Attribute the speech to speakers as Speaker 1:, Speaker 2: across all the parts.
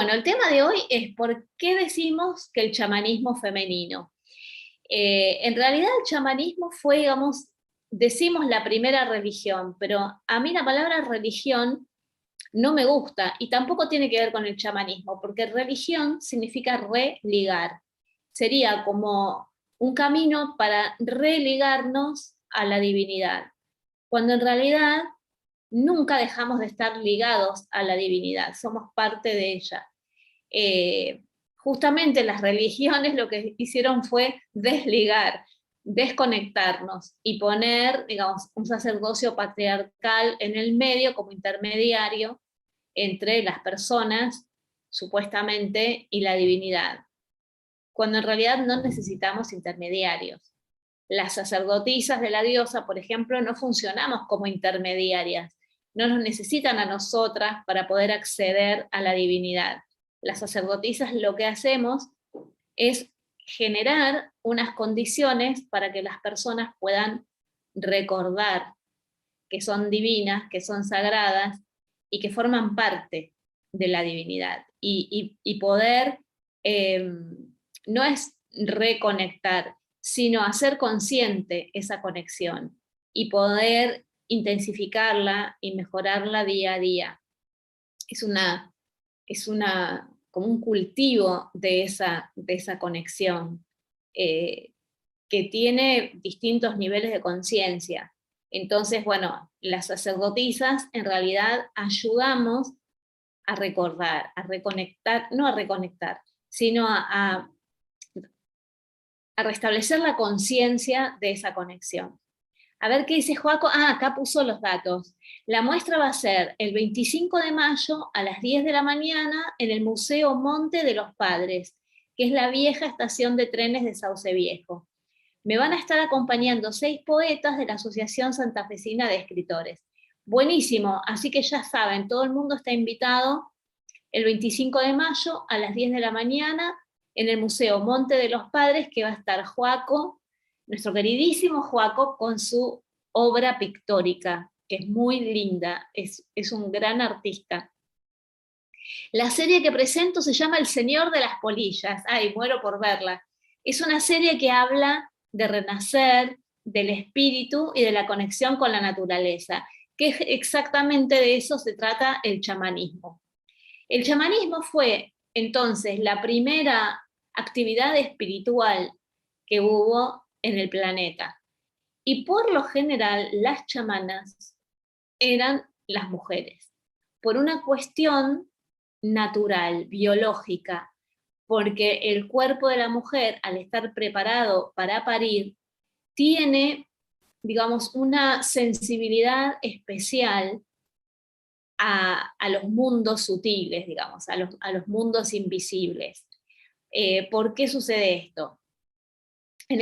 Speaker 1: Bueno, el tema de hoy es por qué decimos que el chamanismo femenino. En realidad el chamanismo fue, digamos, decimos la primera religión, pero a mí la palabra religión no me gusta y tampoco tiene que ver con el chamanismo, porque religión significa religar. Sería como un camino para religarnos a la divinidad, cuando en realidad nunca dejamos de estar ligados a la divinidad, somos parte de ella. eh, Justamente las religiones lo que hicieron fue desligar, desconectarnos y poner, digamos, un sacerdocio patriarcal en el medio como intermediario entre las personas, supuestamente, y la divinidad, cuando en realidad no necesitamos intermediarios. Las sacerdotisas de la diosa, por ejemplo, no funcionamos como intermediarias, no nos necesitan a nosotras para poder acceder a la divinidad. Las sacerdotisas lo que hacemos es generar unas condiciones para que las personas puedan recordar que son divinas, que son sagradas y que forman parte de la divinidad. Y poder, no es reconectar, sino hacer consciente esa conexión y poder intensificarla y mejorarla día a día. Es una, como un cultivo de esa conexión, eh, que tiene distintos niveles de conciencia. Entonces, bueno, las sacerdotisas en realidad ayudamos a recordar, a reconectar, no a reconectar, sino a restablecer la conciencia de esa conexión. A ver qué dice Joaco. Acá puso los datos. La muestra va a ser el 25 de mayo a las 10 de la mañana en el Museo Monte de los Padres, que es la vieja estación de trenes de Sauce Viejo. Me van a estar acompañando 6 poetas de la Asociación Santafesina de Escritores. Buenísimo, así que ya saben, todo el mundo está invitado el 25 de mayo a las 10 de la mañana en el Museo Monte de los Padres, que va a estar Joaco, nuestro queridísimo Joaco, con su obra pictórica, que es muy linda, es un gran artista. La serie que presento se llama El Señor de las Polillas. Ay, muero por verla. Es una serie que habla de renacer, del espíritu y de la conexión con la naturaleza, que exactamente de eso se trata el chamanismo. El chamanismo fue entonces la primera actividad espiritual que hubo en el planeta. Y por lo general las chamanas eran las mujeres, por una cuestión natural, biológica, porque el cuerpo de la mujer, al estar preparado para parir, tiene, digamos, una sensibilidad especial a los mundos sutiles, digamos, a los mundos invisibles. ¿Por qué sucede esto? En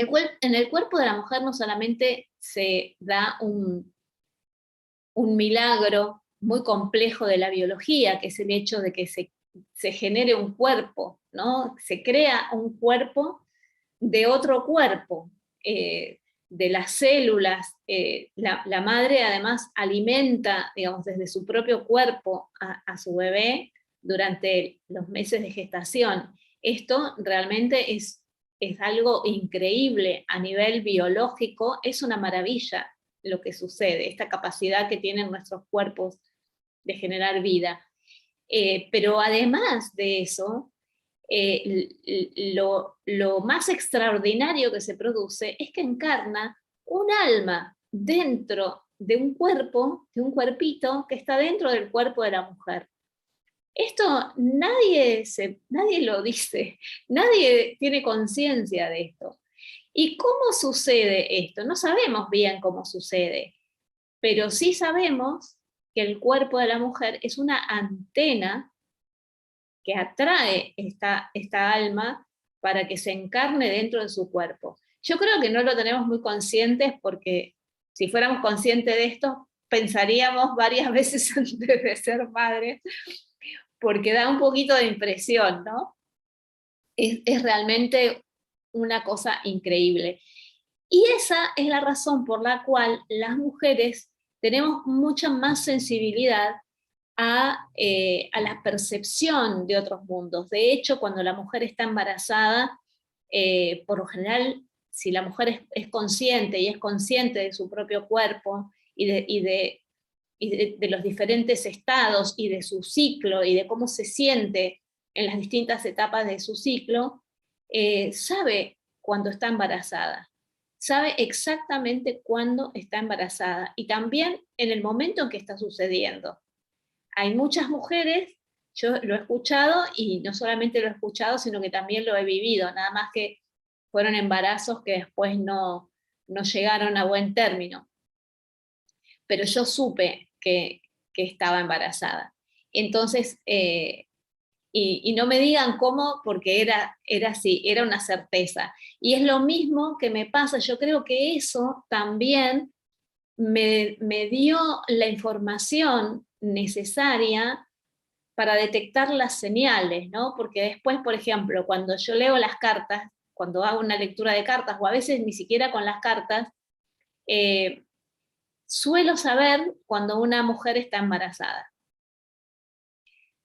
Speaker 1: el cuerpo de la mujer no solamente se da un milagro muy complejo de la biología, que es el hecho de que se genere un cuerpo, ¿no? Se crea un cuerpo de otro cuerpo, de las células. La madre además alimenta, digamos, desde su propio cuerpo a su bebé durante los meses de gestación. Esto realmente es algo increíble a nivel biológico, es una maravilla lo que sucede, esta capacidad que tienen nuestros cuerpos de generar vida. Pero además de eso, lo más extraordinario que se produce es que encarna un alma dentro de un cuerpito que está dentro del cuerpo de la mujer. Esto nadie lo dice, nadie tiene conciencia de esto. ¿Y cómo sucede esto? No sabemos bien cómo sucede, pero sí sabemos que el cuerpo de la mujer es una antena que atrae esta alma para que se encarne dentro de su cuerpo. Yo creo que no lo tenemos muy conscientes, porque si fuéramos conscientes de esto, pensaríamos varias veces antes de ser madres, porque da un poquito de impresión, ¿no? Es realmente una cosa increíble. Y esa es la razón por la cual las mujeres tenemos mucha más sensibilidad a la percepción de otros mundos. De hecho, cuando la mujer está embarazada, por lo general, si la mujer es consciente y es consciente de su propio cuerpo y de los diferentes estados y de su ciclo y de cómo se siente en las distintas etapas de su ciclo, sabe cuando está embarazada, sabe exactamente cuándo está embarazada y también en el momento en que está sucediendo. Hay muchas mujeres, yo lo he escuchado y no solamente lo he escuchado, sino que también lo he vivido, nada más que fueron embarazos que después no llegaron a buen término. Pero yo supe que estaba embarazada. Entonces, y no me digan cómo, porque era así, era una certeza. Y es lo mismo que me pasa, yo creo que eso también me dio la información necesaria para detectar las señales, ¿no? Porque después, por ejemplo, cuando yo leo las cartas, cuando hago una lectura de cartas, o a veces ni siquiera con las cartas, suelo saber cuando una mujer está embarazada.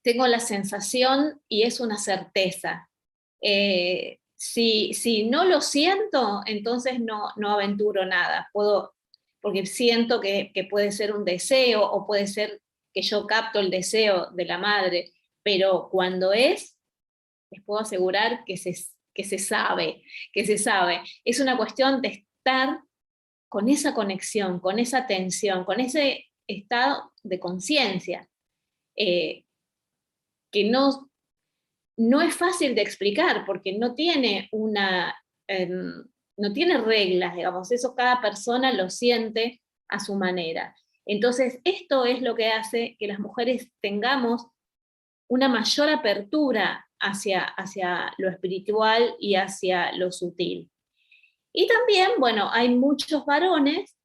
Speaker 1: Tengo la sensación y es una certeza. Si no lo siento, entonces no aventuro nada. Porque siento que puede ser un deseo o puede ser que yo capto el deseo de la madre, pero cuando les puedo asegurar que se sabe, que se sabe. Es una cuestión de estar con esa conexión, con esa atención, con ese estado de conciencia, que no es fácil de explicar, porque no tiene reglas, digamos, eso cada persona lo siente a su manera. Entonces, esto es lo que hace que las mujeres tengamos una mayor apertura hacia lo espiritual y hacia lo sutil. Y también, bueno, hay muchos varones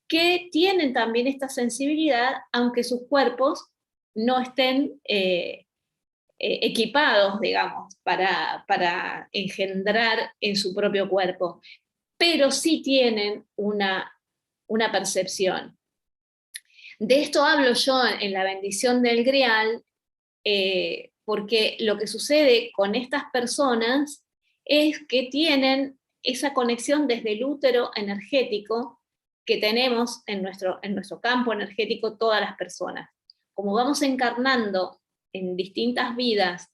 Speaker 1: que tienen también esta sensibilidad, aunque sus cuerpos no estén equipados, digamos, para engendrar en su propio cuerpo, pero sí tienen una percepción. De esto hablo yo en la bendición del Grial, porque lo que sucede con estas personas es que tienen esa conexión desde el útero energético que tenemos en nuestro campo energético todas las personas. Como vamos encarnando en distintas vidas,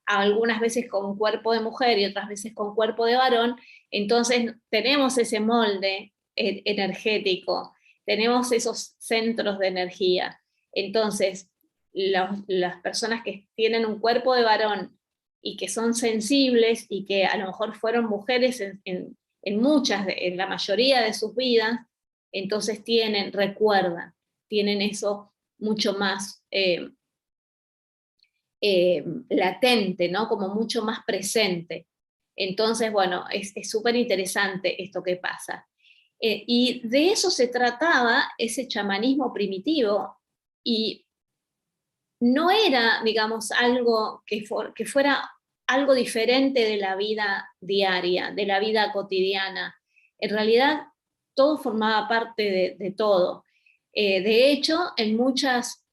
Speaker 1: algunas veces con cuerpo de mujer y otras veces con cuerpo de varón, entonces tenemos ese molde energético, tenemos esos centros de energía. Entonces, las personas que tienen un cuerpo de varón y que son sensibles y que a lo mejor fueron mujeres en la mayoría de sus vidas, entonces recuerdan, tienen eso mucho más latente, ¿no? Como mucho más presente. Entonces, bueno, es súper interesante esto que pasa. Y de eso se trataba ese chamanismo primitivo, y no era, digamos, algo que fuera algo diferente de la vida diaria, de la vida cotidiana. En realidad, todo formaba parte de todo. De hecho, en muchas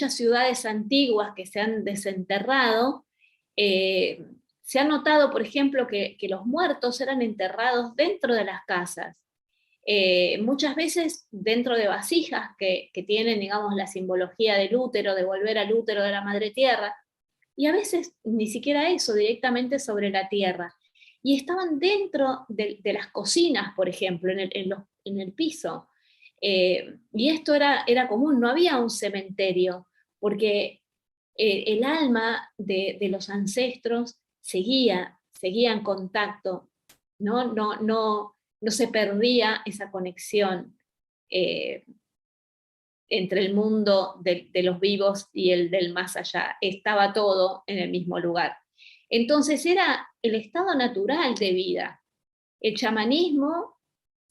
Speaker 1: ciudades antiguas que se han desenterrado, se ha notado, por ejemplo, que los muertos eran enterrados dentro de las casas. Muchas veces dentro de vasijas que tienen, digamos, la simbología del útero, de volver al útero de la madre tierra, y a veces ni siquiera eso, directamente sobre la tierra. Y estaban dentro de las cocinas, por ejemplo, en el piso. Y esto era común, no había un cementerio, porque el alma de los ancestros seguía en contacto, no se perdía esa conexión entre el mundo de los vivos y el del más allá, estaba todo en el mismo lugar. Entonces era el estado natural de vida. El chamanismo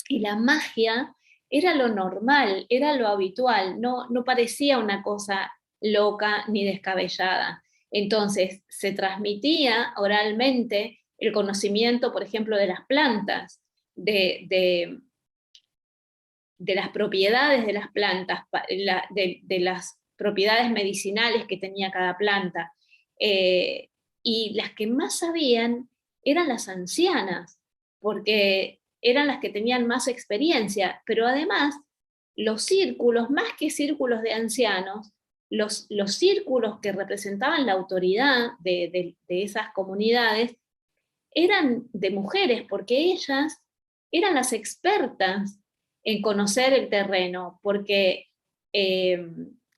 Speaker 1: y la magia era lo normal, era lo habitual, no parecía una cosa loca ni descabellada. Entonces se transmitía oralmente el conocimiento, por ejemplo, de las plantas, de las propiedades de las plantas, de las propiedades medicinales que tenía cada planta. Y las que más sabían eran las ancianas, porque eran las que tenían más experiencia, pero además los círculos, más que círculos de ancianos, los círculos que representaban la autoridad de esas comunidades eran de mujeres, porque ellas eran las expertas en conocer el terreno, porque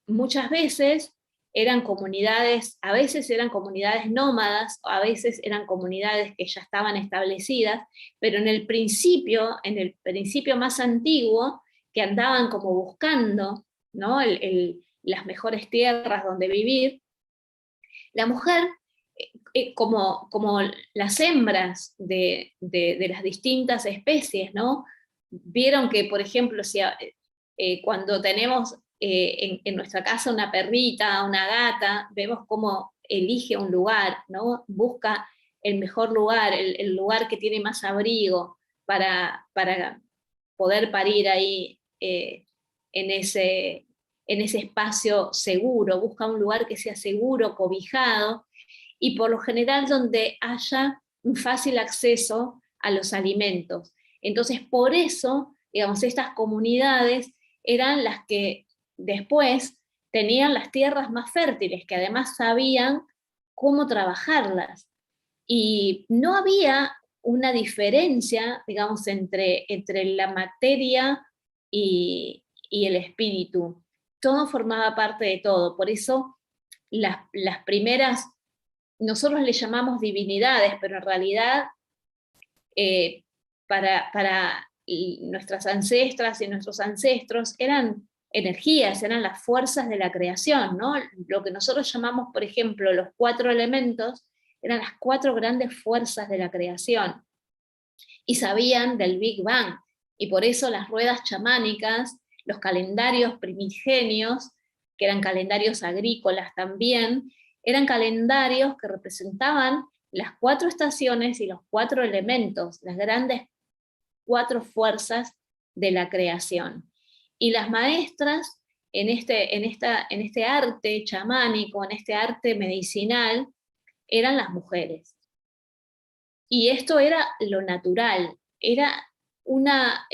Speaker 1: muchas veces eran comunidades, a veces eran comunidades nómadas, a veces eran comunidades que ya estaban establecidas, pero en el principio más antiguo, que andaban como buscando, ¿no? Las mejores tierras donde vivir, la mujer, como las hembras de las distintas especies, ¿no? Vieron que, por ejemplo, si, cuando tenemos en nuestra casa una perrita, una gata, vemos cómo elige un lugar, ¿no? Busca el mejor lugar, el lugar que tiene más abrigo para poder parir ahí en ese espacio seguro, busca un lugar que sea seguro, cobijado, y por lo general donde haya un fácil acceso a los alimentos. Entonces, por eso, digamos, estas comunidades eran las que después tenían las tierras más fértiles, que además sabían cómo trabajarlas. Y no había una diferencia, digamos, entre la materia y el espíritu. Todo formaba parte de todo. Por eso las primeras, nosotros le llamamos divinidades, pero en realidad eh, para nuestras ancestras y nuestros ancestros eran energías, eran las fuerzas de la creación, ¿no? Lo que nosotros llamamos, por ejemplo, los 4 elementos, eran las 4 grandes fuerzas de la creación, y sabían del Big Bang, y por eso las ruedas chamánicas, los calendarios primigenios, que eran calendarios agrícolas también, eran calendarios que representaban las 4 estaciones y los 4 elementos, las grandes 4 fuerzas de la creación. Y las maestras en este arte chamánico, en este arte medicinal, eran las mujeres. Y esto era lo natural, era una,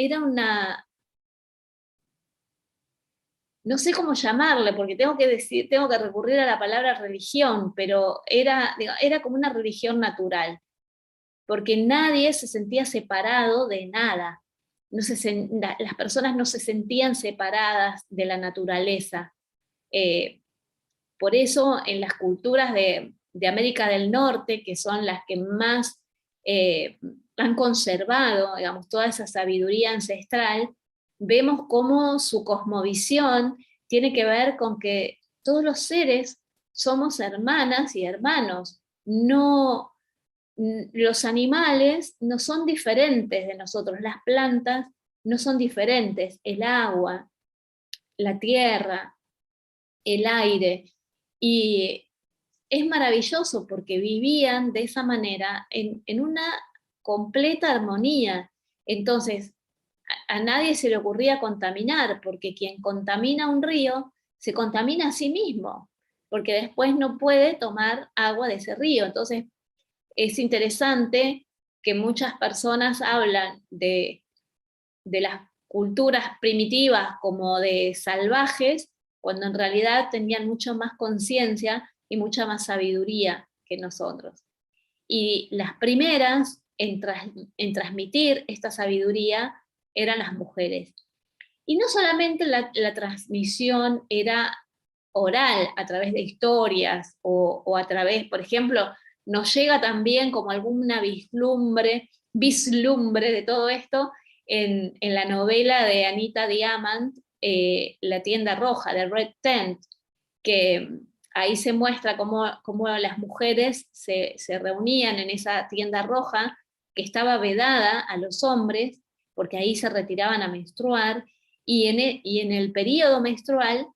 Speaker 1: no sé cómo llamarle, porque tengo que recurrir a la palabra religión, pero era como una religión natural, porque nadie se sentía separado de nada. Las personas no se sentían separadas de la naturaleza. Por eso en las culturas de América del Norte, que son las que más han conservado, digamos, toda esa sabiduría ancestral, vemos cómo su cosmovisión tiene que ver con que todos los seres somos hermanas y hermanos. No, los animales no son diferentes de nosotros, las plantas no son diferentes, el agua, la tierra, el aire, y es maravilloso porque vivían de esa manera en una completa armonía. Entonces, a nadie se le ocurría contaminar, porque quien contamina un río se contamina a sí mismo, porque después no puede tomar agua de ese río. Entonces, es interesante que muchas personas hablan de las culturas primitivas como de salvajes, cuando en realidad tenían mucho más conciencia y mucha más sabiduría que nosotros. Y las primeras en transmitir esta sabiduría eran las mujeres. Y no solamente la transmisión era oral, a través de historias, o a través, por ejemplo, nos llega también como alguna vislumbre de todo esto en la novela de Anita Diamant, La tienda roja, de Red Tent, que ahí se muestra cómo las mujeres se reunían en esa tienda roja, que estaba vedada a los hombres, porque ahí se retiraban a menstruar, y en el periodo menstrual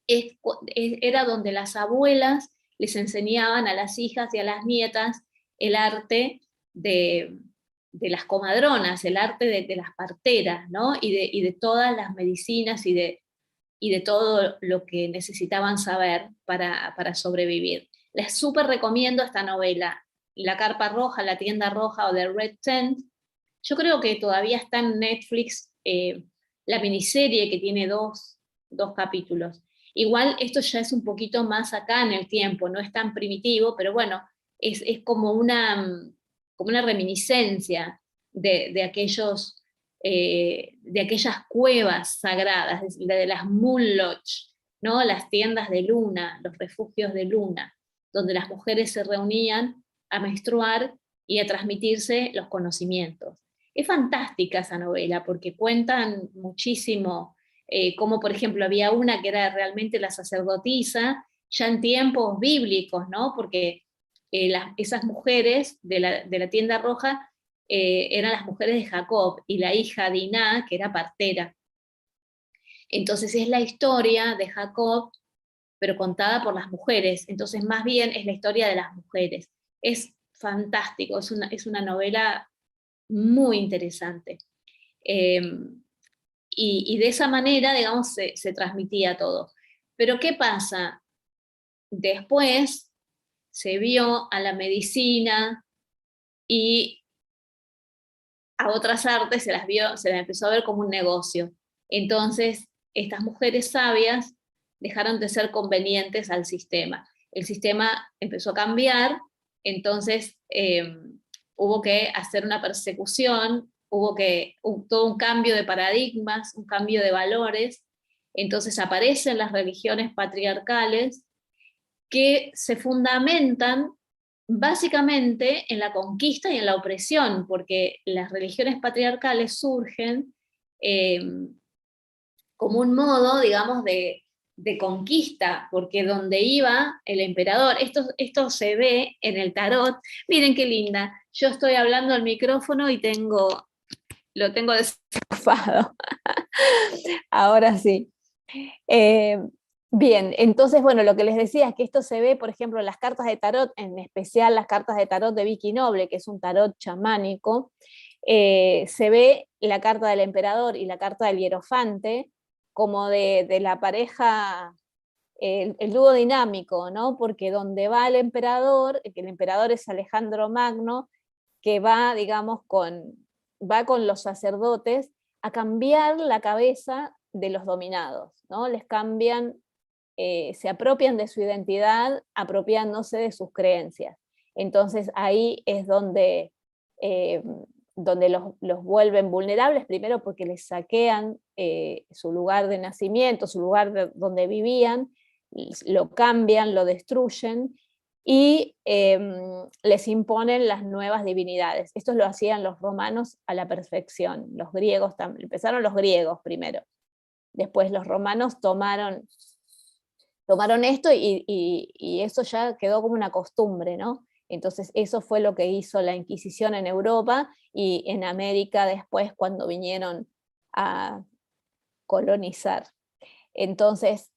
Speaker 1: era donde las abuelas les enseñaban a las hijas y a las nietas el arte de las comadronas, el arte de las parteras, ¿no? Y de todas las medicinas y de y de todo lo que necesitaban saber para sobrevivir. Les súper recomiendo esta novela, La Carpa Roja, La Tienda Roja o The Red Tent. Yo creo que todavía está en Netflix la miniserie que tiene dos capítulos. Igual esto ya es un poquito más acá en el tiempo, no es tan primitivo, pero bueno, es como una reminiscencia de aquellos, de aquellas cuevas sagradas, de las Moon Lodge, ¿no? Las tiendas de luna, los refugios de luna, donde las mujeres se reunían a menstruar y a transmitirse los conocimientos. Es fantástica esa novela porque cuentan muchísimo, como por ejemplo había una que era realmente la sacerdotisa, ya en tiempos bíblicos, ¿no? Porque esas mujeres de la tienda roja eran las mujeres de Jacob y la hija de Iná, que era partera. Entonces es la historia de Jacob, pero contada por las mujeres. Entonces más bien es la historia de las mujeres. Es fantástico, es una novela muy interesante. Eh, y de esa manera, digamos, se transmitía todo. Pero ¿qué pasa? Después se vio a la medicina y a otras artes se las empezó a ver como un negocio. Entonces, estas mujeres sabias dejaron de ser convenientes al sistema. El sistema empezó a cambiar, entonces hubo que hacer una persecución, hubo todo un cambio de paradigmas, un cambio de valores. Entonces aparecen las religiones patriarcales que se fundamentan básicamente en la conquista y en la opresión, porque las religiones patriarcales surgen eh, como un modo, digamos, de conquista, porque donde iba el emperador, esto se ve en el tarot, miren qué linda, yo estoy hablando al micrófono y lo tengo desafado. Ahora sí. Bien, entonces, bueno, lo que les decía es que esto se ve, por ejemplo, en las cartas de tarot, en especial las cartas de tarot de Vicky Noble, que es un tarot chamánico, se ve la carta del emperador y la carta del hierofante como de la pareja, el dúo dinámico, ¿no? Porque donde va el emperador, que el emperador es Alejandro Magno, que va, digamos, va con los sacerdotes a cambiar la cabeza de los dominados, ¿no? Les cambian, se apropian de su identidad, apropiándose de sus creencias. Entonces ahí es donde los vuelven vulnerables, primero porque les saquean su lugar de nacimiento, su lugar donde vivían, lo cambian, lo destruyen, y les imponen las nuevas divinidades. Esto lo hacían los romanos a la perfección, los griegos también, empezaron los griegos primero, después los romanos tomaron esto y eso ya quedó como una costumbre, ¿no? Entonces eso fue lo que hizo la Inquisición en Europa y en América después cuando vinieron a colonizar. Entonces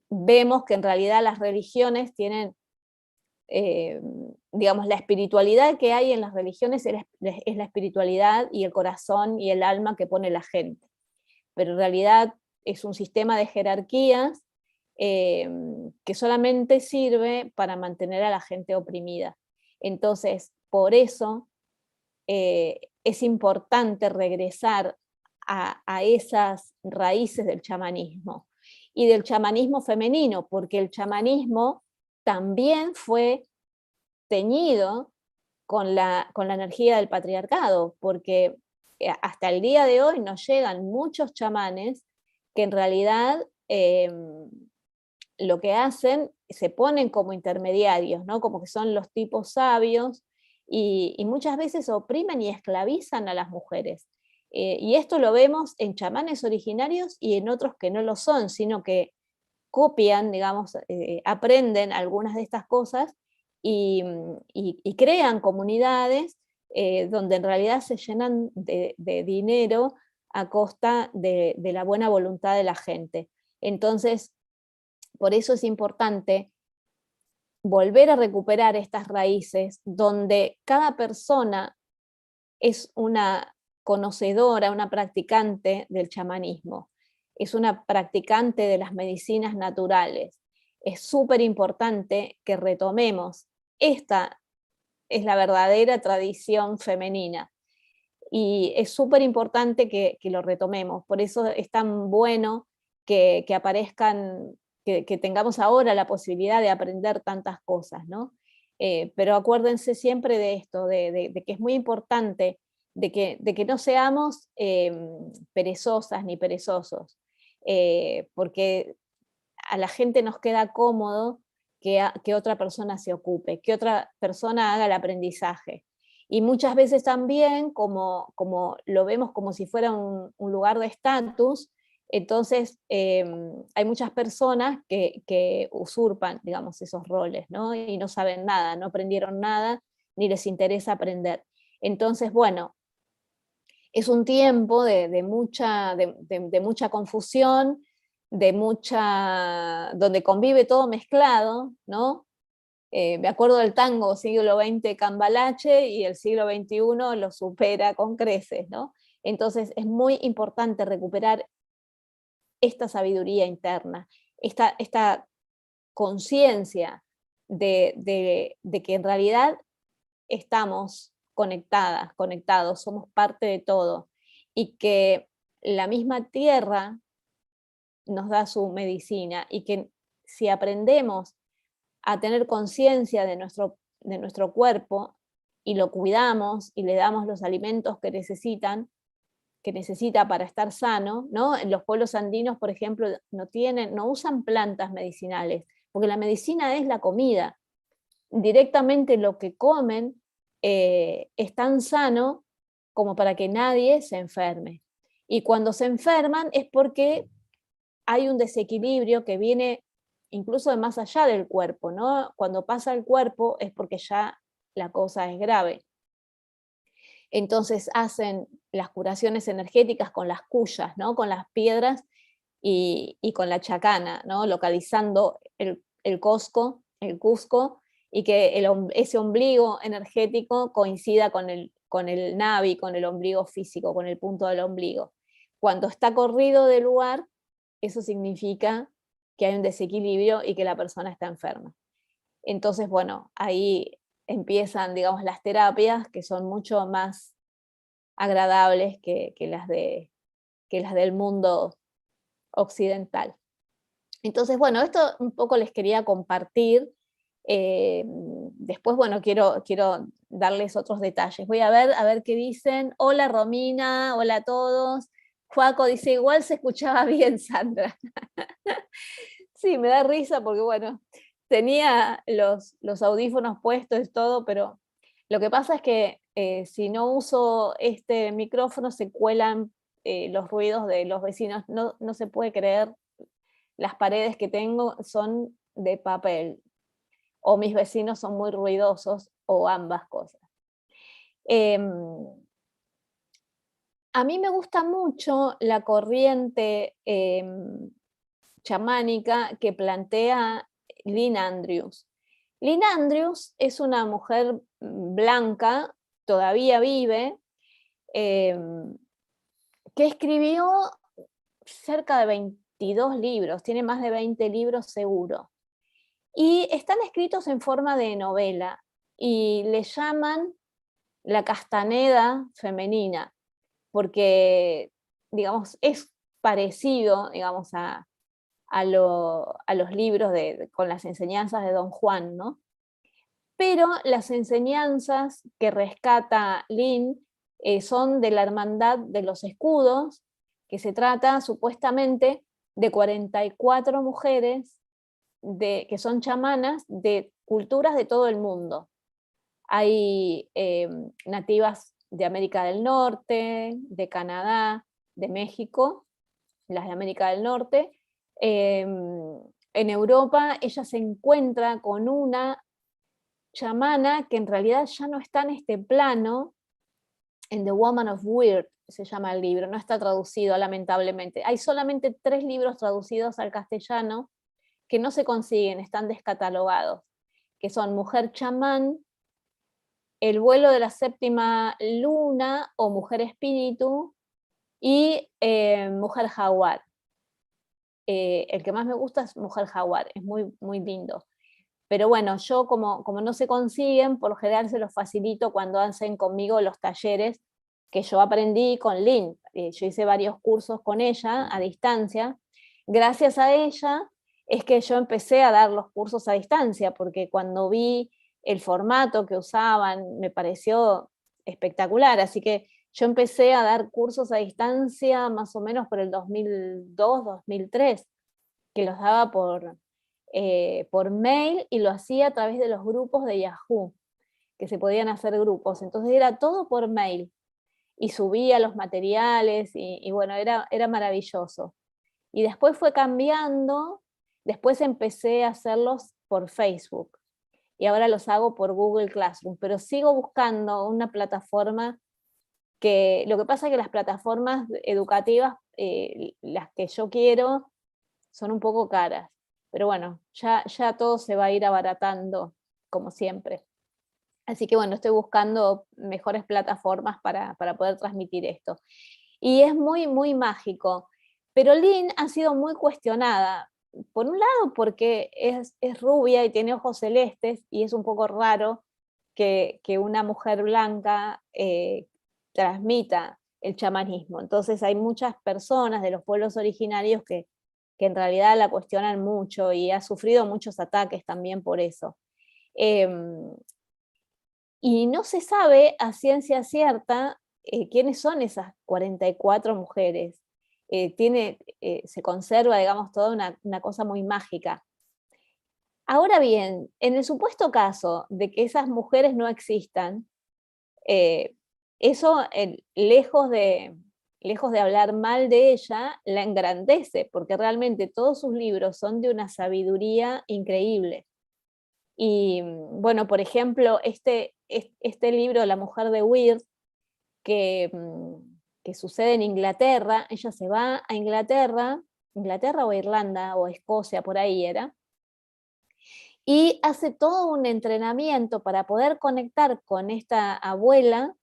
Speaker 1: vemos que en realidad las religiones tienen, digamos, la espiritualidad que hay en las religiones es la espiritualidad y el corazón y el alma que pone la gente. Pero en realidad es un sistema de jerarquías que solamente sirve para mantener a la gente oprimida. Entonces, por eso es importante regresar a esas raíces del chamanismo y del chamanismo femenino, porque el chamanismo también fue teñido con la energía del patriarcado, porque hasta el día de hoy nos llegan muchos chamanes que en realidad lo que hacen, se ponen como intermediarios, ¿no? Como que son los tipos sabios y muchas veces oprimen y esclavizan a las mujeres. Y esto lo vemos en chamanes originarios y en otros que no lo son, sino que copian, digamos, aprenden algunas de estas cosas y crean comunidades donde en realidad se llenan de dinero a costa de la buena voluntad de la gente. Entonces, por eso es importante volver a recuperar estas raíces donde cada persona es una conocedora, una practicante del chamanismo.
Speaker 2: es una practicante de las medicinas naturales. Es súper importante que retomemos. Esta es la verdadera tradición femenina. Y es súper importante que lo retomemos. Por eso es tan bueno que aparezcan, que tengamos ahora la posibilidad de aprender tantas cosas, ¿no? Pero acuérdense siempre de esto, de que es muy importante, de que no seamos perezosas ni perezosos, porque a la gente nos queda cómodo que otra persona se ocupe, que otra persona haga el aprendizaje. Y muchas veces también, como lo vemos como si fuera un lugar de estatus, entonces hay muchas personas que usurpan, digamos, esos roles, ¿no? Y no saben nada, no aprendieron nada, ni les interesa aprender. Entonces, bueno, es un tiempo de mucha confusión, donde convive todo mezclado, ¿no? Me acuerdo del tango siglo XX Cambalache y el siglo XXI lo supera con creces, ¿no? Entonces es muy importante recuperar esta sabiduría interna, esta conciencia de que en realidad estamos conectadas, conectados, somos parte de todo y que la misma tierra nos da su medicina y que si aprendemos a tener conciencia de nuestro cuerpo y lo cuidamos y le damos los alimentos que necesita para estar sano, ¿no? En los pueblos andinos, por ejemplo, no usan plantas medicinales, porque la medicina es la comida. Directamente lo que comen es tan sano como para que nadie se enferme. Y cuando se enferman es porque hay un desequilibrio que viene incluso de más allá del cuerpo, ¿no? Cuando pasa el cuerpo es porque ya la cosa es grave. Entonces hacen las curaciones energéticas con las cuyas, ¿no? Con las piedras y con la chacana, ¿no? Localizando el Cusco, y que ese ombligo energético coincida con el navi, con el ombligo físico, con el punto del ombligo. Cuando está corrido del lugar, eso significa que hay un desequilibrio y que la persona está enferma. Entonces, bueno, ahí empiezan, digamos, las terapias que son mucho más agradables que las del mundo occidental. Entonces, bueno, esto un poco les quería compartir. Después, bueno, quiero darles otros detalles. Voy a ver qué dicen. Hola Romina, hola a todos. Joaco dice, igual se escuchaba bien, Sandra. Sí, me da risa porque, bueno, tenía los audífonos puestos y todo, pero lo que pasa es que si no uso este micrófono se cuelan los ruidos de los vecinos. No se puede creer, las paredes que tengo son de papel, o mis vecinos son muy ruidosos, o ambas cosas. A mí me gusta mucho la corriente chamánica que plantea Lynn Andrews. Lynn Andrews es una mujer blanca, todavía vive, que escribió cerca de 22 libros, tiene más de 20 libros seguro, y están escritos en forma de novela, y le llaman la Castaneda femenina, porque, digamos, es parecido, digamos, a los libros con las enseñanzas de Don Juan, ¿no? Pero las enseñanzas que rescata Lynn son de la Hermandad de los Escudos, que se trata supuestamente de 44 mujeres que son chamanas de culturas de todo el mundo. Hay nativas de América del Norte, de Canadá, de México, las de América del Norte. En Europa ella se encuentra con una chamana que en realidad ya no está en este plano, en The Woman of Weird se llama el libro, no está traducido lamentablemente. Hay solamente 3 libros traducidos al castellano que no se consiguen, están descatalogados, que son Mujer Chamán, El vuelo de la séptima luna o Mujer Espíritu y Mujer Jaguar. el que más me gusta es Mujer Jaguar, es muy, muy lindo. Pero bueno, yo como no se consiguen, por lo general se los facilito cuando hacen conmigo los talleres que yo aprendí con Lynn. Yo hice varios cursos con ella a distancia. Gracias a ella es que yo empecé a dar los cursos a distancia, porque cuando vi el formato que usaban me pareció espectacular. Así que yo empecé a dar cursos a distancia más o menos por el 2002, 2003, que los daba por mail y lo hacía a través de los grupos de Yahoo, que se podían hacer grupos. Entonces era todo por mail y subía los materiales y bueno, era maravilloso. Y después fue cambiando, después empecé a hacerlos por Facebook y ahora los hago por Google Classroom, pero sigo buscando una plataforma que, lo que pasa es que las plataformas educativas, las que yo quiero, son un poco caras. Pero bueno, ya todo se va a ir abaratando, como siempre. Así que bueno, estoy buscando mejores plataformas para poder transmitir esto. Y es muy, muy mágico. Pero Lynn ha sido muy cuestionada. Por un lado, porque es rubia y tiene ojos celestes, y es un poco raro que una mujer blanca transmita el chamanismo. Entonces hay muchas personas de los pueblos originarios que en realidad la cuestionan mucho y ha sufrido muchos ataques también por eso. Y no se sabe a ciencia cierta quiénes son esas 44 mujeres. Se conserva, digamos, toda una cosa muy mágica. Ahora bien, en el supuesto caso de que esas mujeres no existan, eso, lejos de hablar mal de ella, la engrandece, porque realmente todos sus libros son de una sabiduría increíble. Y bueno, por ejemplo, este libro, La mujer de Weir, que sucede en Inglaterra, ella se va a Inglaterra o Irlanda o Escocia, por ahí era, y hace todo un entrenamiento para poder conectar con esta abuela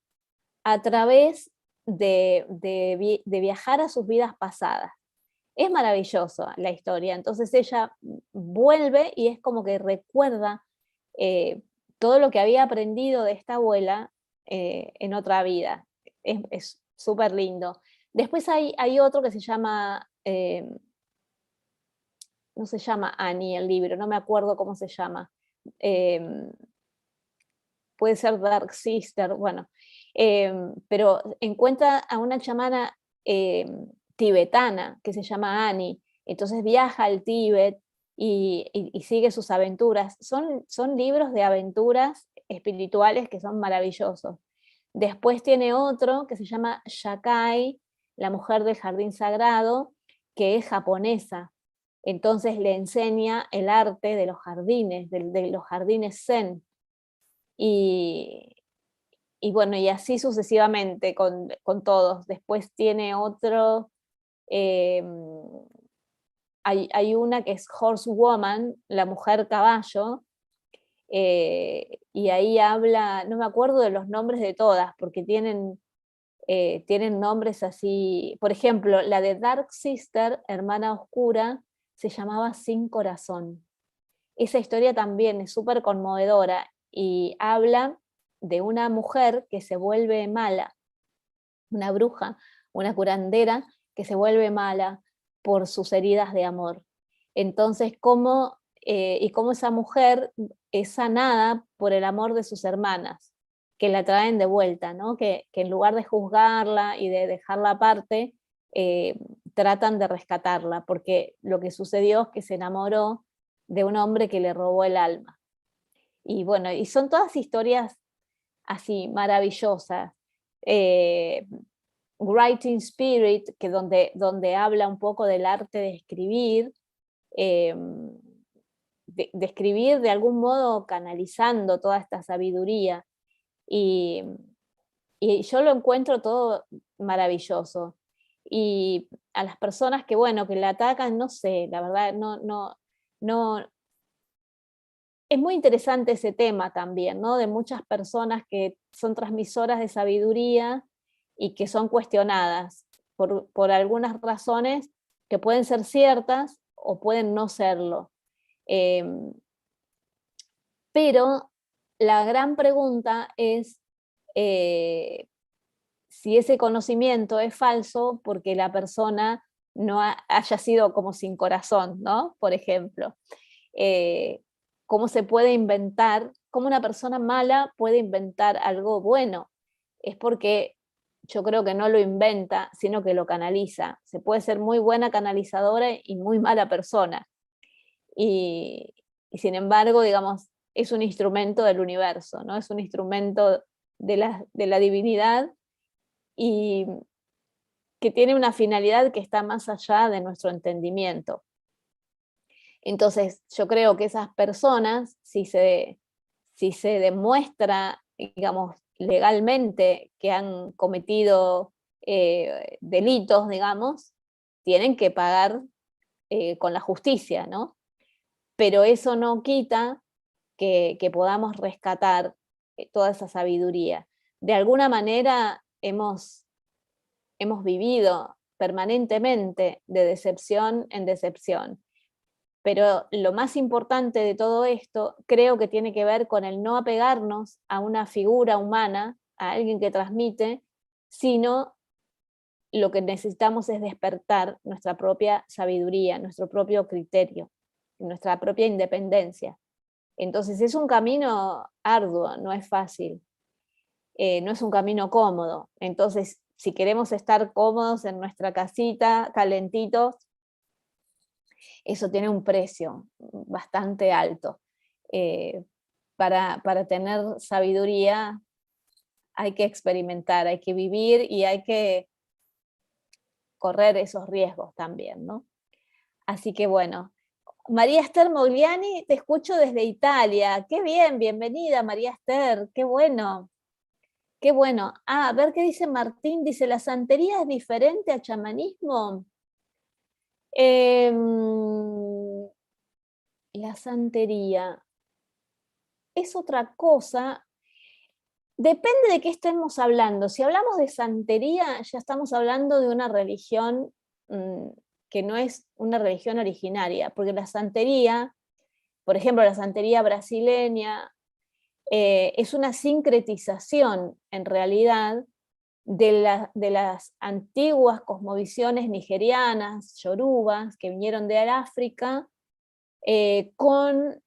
Speaker 2: a través de viajar a sus vidas pasadas. Es maravilloso la historia. Entonces ella vuelve y es como que recuerda todo lo que había aprendido de esta abuela en otra vida. Es súper lindo. Después hay otro que se llama, no se llama Annie el libro, no me acuerdo cómo se llama. Puede ser Dark Sister, bueno. Pero encuentra a una chamana tibetana que se llama Annie. Entonces viaja al Tíbet y sigue sus aventuras. Son libros de aventuras espirituales que son maravillosos. Después tiene otro que se llama Shakai, la mujer del jardín sagrado, que es japonesa. Entonces le enseña el arte de los jardines, de los jardines zen. Y, bueno, y así sucesivamente con todos. Después tiene otro, hay una que es Horsewoman, la mujer caballo, y ahí habla, no me acuerdo de los nombres de todas, porque tienen nombres así. Por ejemplo, la de Dark Sister, hermana oscura, se llamaba Sin Corazón. Esa historia también es súper conmovedora y habla de una mujer que se vuelve mala, una bruja, una curandera que se vuelve mala por sus heridas de amor. Entonces, cómo esa mujer es sanada por el amor de sus hermanas, que la traen de vuelta, ¿no? Que en lugar de juzgarla y de dejarla aparte, tratan de rescatarla, porque lo que sucedió es que se enamoró de un hombre que le robó el alma. Y bueno, y son todas historias así maravillosas. Writing Spirit, que donde habla un poco del arte de escribir, de escribir de algún modo canalizando toda esta sabiduría. Y yo lo encuentro todo maravilloso. Y a las personas que, bueno, que la atacan, no sé, la verdad, no. Es muy interesante ese tema también, ¿no? De muchas personas que son transmisoras de sabiduría y que son cuestionadas por algunas razones que pueden ser ciertas o pueden no serlo. Pero la gran pregunta es si ese conocimiento es falso porque la persona no haya sido como sin corazón, ¿no? Por ejemplo, ¿cómo se puede inventar, cómo una persona mala puede inventar algo bueno? Es porque yo creo que no lo inventa, sino que lo canaliza. Se puede ser muy buena canalizadora y muy mala persona. Y sin embargo, digamos, es un instrumento del universo, ¿no? Es un instrumento de la divinidad y que tiene una finalidad que está más allá de nuestro entendimiento. Entonces, yo creo que esas personas, si se demuestra, digamos, legalmente que han cometido delitos, digamos, tienen que pagar con la justicia, ¿no? Pero eso no quita que podamos rescatar toda esa sabiduría. De alguna manera hemos vivido permanentemente de decepción en decepción. Pero lo más importante de todo esto creo que tiene que ver con el no apegarnos a una figura humana, a alguien que transmite, sino lo que necesitamos es despertar nuestra propia sabiduría, nuestro propio criterio, nuestra propia independencia. Entonces es un camino arduo, no es fácil, no es un camino cómodo. Entonces, si queremos estar cómodos en nuestra casita, calentitos, eso tiene un precio bastante alto. Para tener sabiduría hay que experimentar, hay que vivir y hay que correr esos riesgos también, ¿no? Así que bueno, María Esther Mogliani, te escucho desde Italia. Qué bien, bienvenida María Esther, qué bueno. Qué bueno. Ah, a ver qué dice Martín. Dice, ¿la santería es diferente a chamanismo? La santería es otra cosa. Depende de qué estemos hablando. Si hablamos de santería, ya estamos hablando de una religión que no es una religión originaria, porque la santería, por ejemplo, la santería brasileña, es una sincretización, en realidad, de las antiguas cosmovisiones nigerianas, yorubas, que vinieron de África, con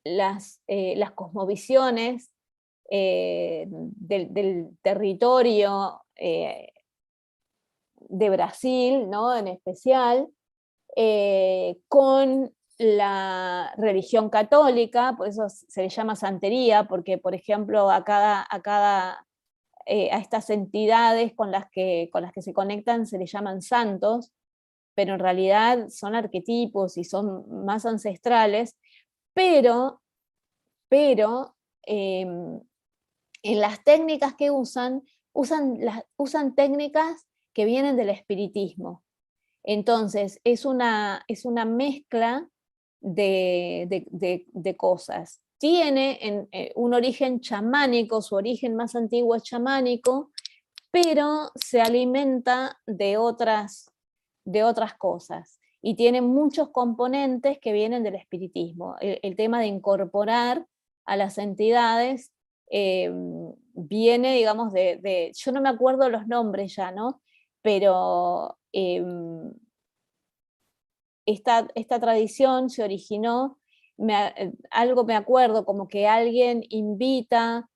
Speaker 2: las cosmovisiones del territorio de Brasil, ¿no? En especial, con la religión católica, por eso se le llama santería, porque, por ejemplo, a estas entidades con las que se conectan se les llaman santos, pero en realidad son arquetipos y son más ancestrales, pero en las técnicas que usan técnicas que vienen del espiritismo. Entonces, es una mezcla de cosas. Tiene un origen chamánico, su origen más antiguo es chamánico, pero se alimenta de otras cosas. Y tiene muchos componentes que vienen del espiritismo. El tema de incorporar a las entidades viene, digamos, yo no me acuerdo los nombres ya, ¿no? Pero esta tradición se originó, algo me acuerdo, como que alguien invita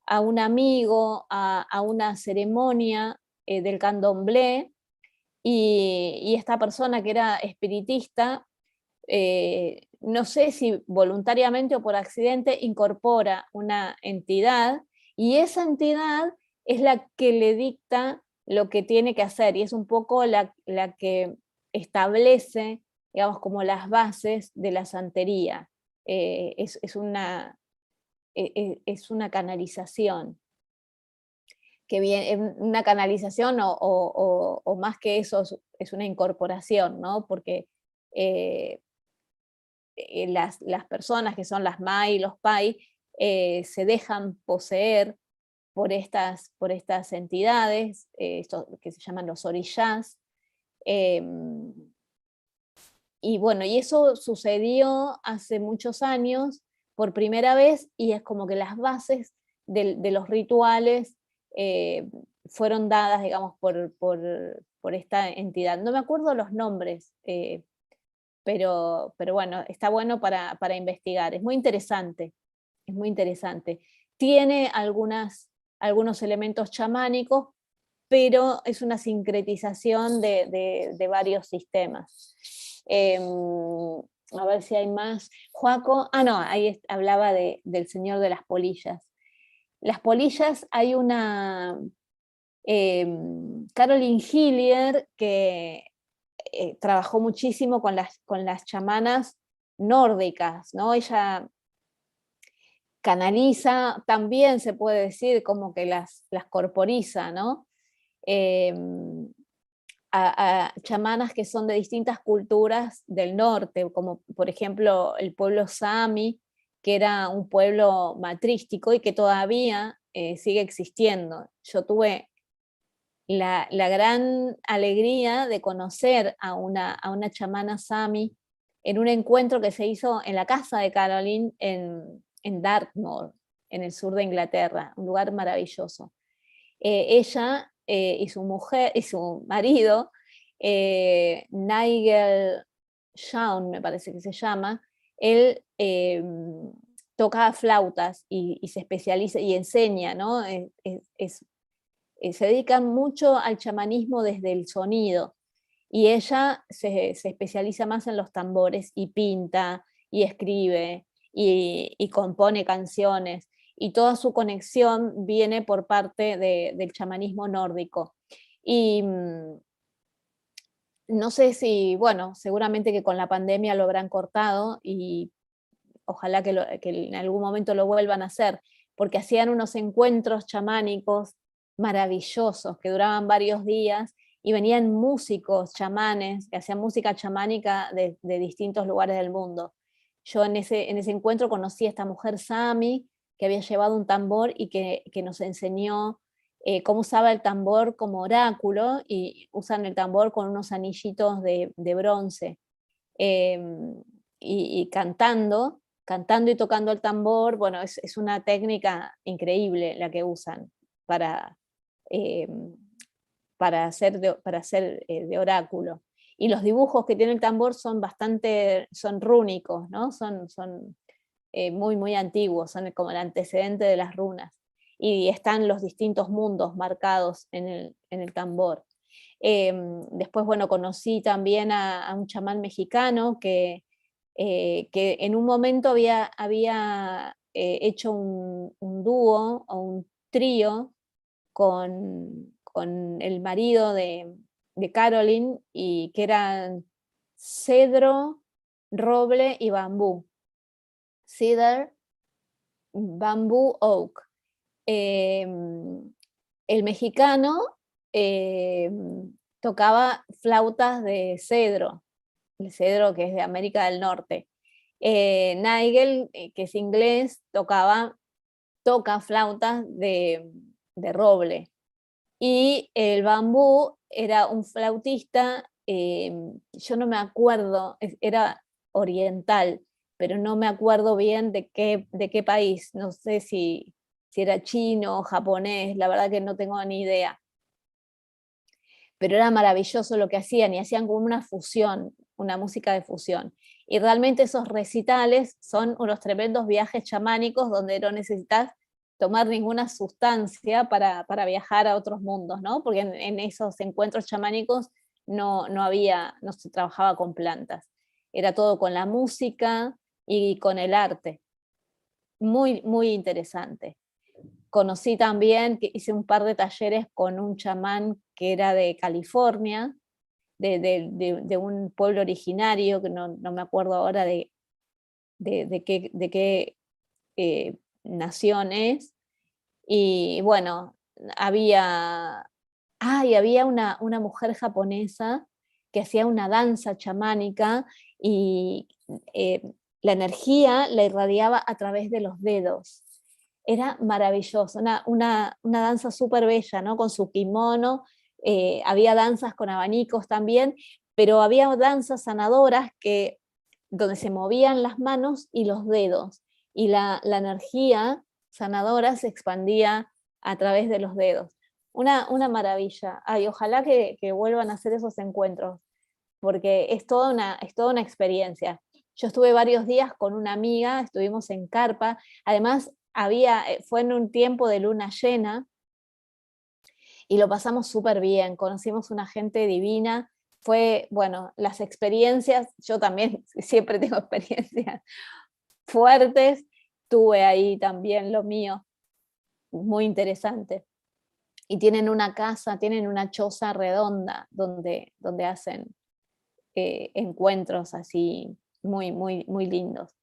Speaker 2: a un amigo a una ceremonia del candomblé, y esta persona que era espiritista, no sé si voluntariamente o por accidente, incorpora una entidad, y esa entidad es la que le dicta lo que tiene que hacer, y es un poco la que establece, digamos, como las bases de la santería. Es una canalización, que viene, una canalización o más que eso, es una incorporación, ¿no? Porque las personas que son las Mai y los Pai se dejan poseer por estas entidades, que se llaman los orishas, Y bueno, y eso sucedió hace muchos años por primera vez, y es como que las bases de los rituales fueron dadas, digamos, por esta entidad. No me acuerdo los nombres, pero bueno, está bueno para investigar. Es muy interesante, es muy interesante. Tiene algunos elementos chamánicos, pero es una sincretización de varios sistemas. A ver si hay más. Joaco, no, ahí hablaba del Señor de las Polillas. Las polillas, hay una Caroline Hillier que trabajó muchísimo con las chamanas nórdicas, ¿no? Ella canaliza, también se puede decir como que las corporiza, ¿no? A chamanas que son de distintas culturas del norte, como por ejemplo el pueblo Sami, que era un pueblo matrístico y que todavía sigue existiendo. Yo tuve la gran alegría de conocer a una chamana Sami en un encuentro que se hizo en la casa de Caroline en Dartmoor, en el sur de Inglaterra, un lugar maravilloso. Ella y su mujer y su marido, Nigel Shawn, me parece que se llama, él toca flautas y se especializa y enseña, ¿no? Se dedican mucho al chamanismo desde el sonido, y ella se especializa más en los tambores y pinta y escribe y compone canciones, y toda su conexión viene por parte del chamanismo nórdico. Y no sé si, bueno, seguramente que con la pandemia lo habrán cortado, y ojalá que en algún momento lo vuelvan a hacer, porque hacían unos encuentros chamánicos maravillosos que duraban varios días, y venían músicos chamanes que hacían música chamánica de distintos lugares del mundo. Yo en ese encuentro conocí a esta mujer Sami, que había llevado un tambor y que nos enseñó cómo usaba el tambor como oráculo, y usan el tambor con unos anillitos de bronce, eh, y cantando y tocando el tambor. Bueno, es una técnica increíble la que usan para, eh, para hacer de oráculo. Y los dibujos que tiene el tambor son rúnicos, ¿no? Son muy, muy antiguos, son como el antecedente de las runas. Y están los distintos mundos marcados en el tambor. Después, bueno, conocí también a un chamán mexicano que en un momento había hecho un dúo o un trío con el marido de Caroline, y que eran cedro, roble y bambú. Cedar, bambú, oak. El mexicano tocaba flautas de cedro, el cedro que es de América del Norte. Nigel, que es inglés, toca flautas de roble. Y el bambú era un flautista, yo no me acuerdo, era oriental, pero no me acuerdo bien de qué país, no sé si era chino o japonés, la verdad que no tengo ni idea. Pero era maravilloso lo que hacían, y hacían como una fusión, una música de fusión. Y realmente esos recitales son unos tremendos viajes chamánicos donde no necesitas tomar ninguna sustancia para viajar a otros mundos, ¿no? Porque en esos encuentros chamánicos no se trabajaba con plantas, era todo con la música y con el arte. Muy, muy interesante. Conocí también, que hice un par de talleres con un chamán que era de California, de un pueblo originario, que no me acuerdo ahora de qué nación es. Y bueno, había una mujer japonesa que hacía una danza chamánica, y la energía la irradiaba a través de los dedos. Era maravilloso, una danza súper bella, ¿no? Con su kimono, había danzas con abanicos también, pero había danzas sanadoras donde se movían las manos y los dedos, y la energía sanadora se expandía a través de los dedos. Una maravilla. Ay, ojalá que vuelvan a hacer esos encuentros, porque es toda una experiencia. Yo estuve varios días con una amiga, estuvimos en carpa, además fue en un tiempo de luna llena, y lo pasamos súper bien, conocimos una gente divina, fue, bueno, las experiencias, yo también siempre tengo experiencias fuertes, tuve ahí también lo mío, muy interesante. Y tienen una casa, tienen una choza redonda donde hacen encuentros así muy, muy, muy lindos.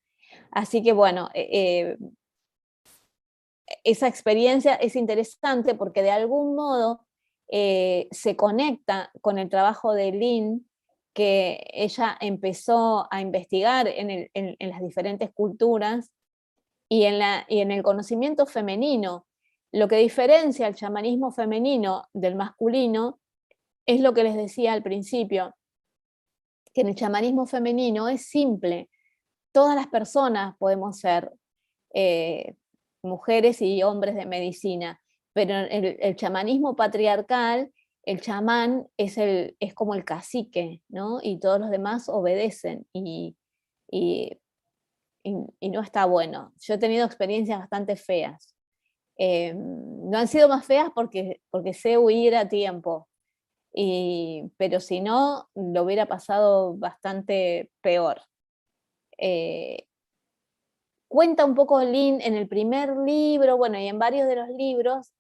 Speaker 2: Así que bueno, esa experiencia es interesante porque de algún modo se conecta con el trabajo de Lynn, que ella empezó a investigar en las diferentes culturas y en el conocimiento femenino. Lo que diferencia el chamanismo femenino del masculino es lo que les decía al principio, que en el chamanismo femenino es simple. Todas las personas podemos ser mujeres y hombres de medicina, pero el chamanismo patriarcal, el chamán es como el cacique, ¿no? Y todos los demás obedecen, y no está bueno. Yo he tenido experiencias bastante feas. No han sido más feas porque sé huir a tiempo, pero si no, lo hubiera pasado bastante peor. Cuenta un poco Lynn en el primer libro, bueno, y en varios de los libros,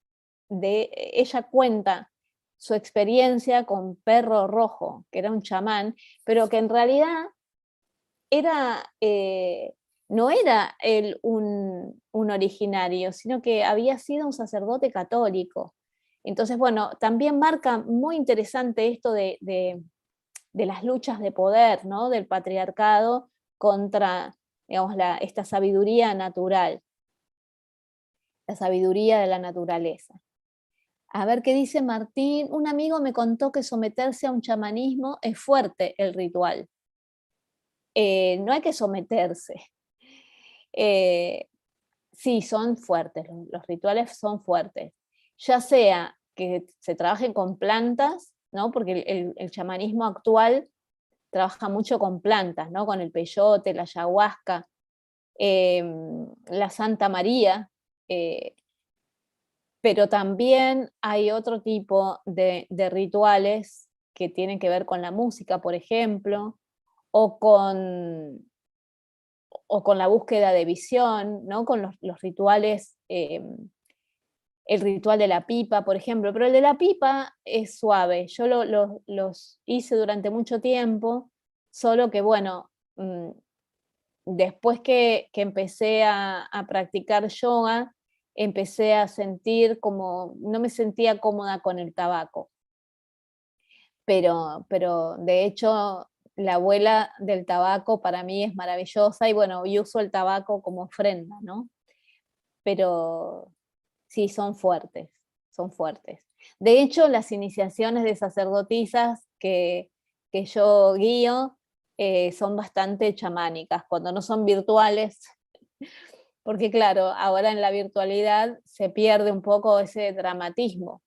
Speaker 2: ella cuenta su experiencia con Perro Rojo, que era un chamán, pero que en realidad no era él un originario, sino que había sido un sacerdote católico. Entonces, bueno, también marca muy interesante esto de las luchas de poder, ¿no? Del patriarcado contra, digamos, esta sabiduría natural, la sabiduría de la naturaleza. A ver qué dice Martín. Un amigo me contó que someterse a un chamanismo es fuerte el ritual. No hay que someterse. Sí, son fuertes, los rituales son fuertes. Ya sea que se trabajen con plantas, ¿no? Porque el chamanismo actual trabaja mucho con plantas, ¿no? Con el peyote, la ayahuasca, la Santa María, pero también hay otro tipo de rituales que tienen que ver con la música, por ejemplo, o con la búsqueda de visión, ¿no? Con los rituales, el ritual de la pipa, por ejemplo, pero el de la pipa es suave. Yo los hice durante mucho tiempo, solo que bueno, después que empecé a practicar yoga, empecé a sentir como, no me sentía cómoda con el tabaco, pero de hecho la abuela del tabaco para mí es maravillosa, y bueno, y uso el tabaco como ofrenda, ¿no? Pero sí, son fuertes, son fuertes. De hecho, las iniciaciones de sacerdotisas que yo guío son bastante chamánicas, cuando no son virtuales, porque claro, ahora en la virtualidad se pierde un poco ese dramatismo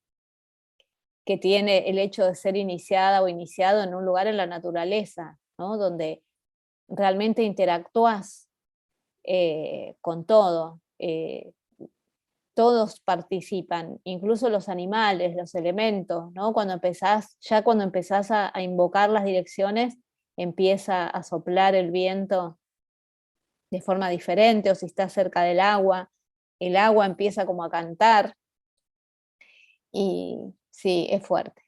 Speaker 2: que tiene el hecho de ser iniciada o iniciado en un lugar en la naturaleza, ¿no? Donde realmente interactúas con todo. Todos participan, incluso los animales, los elementos, ¿no? Cuando empezás a invocar las direcciones, empieza a soplar el viento de forma diferente, o si estás cerca del agua, el agua empieza como a cantar, y sí, es fuerte.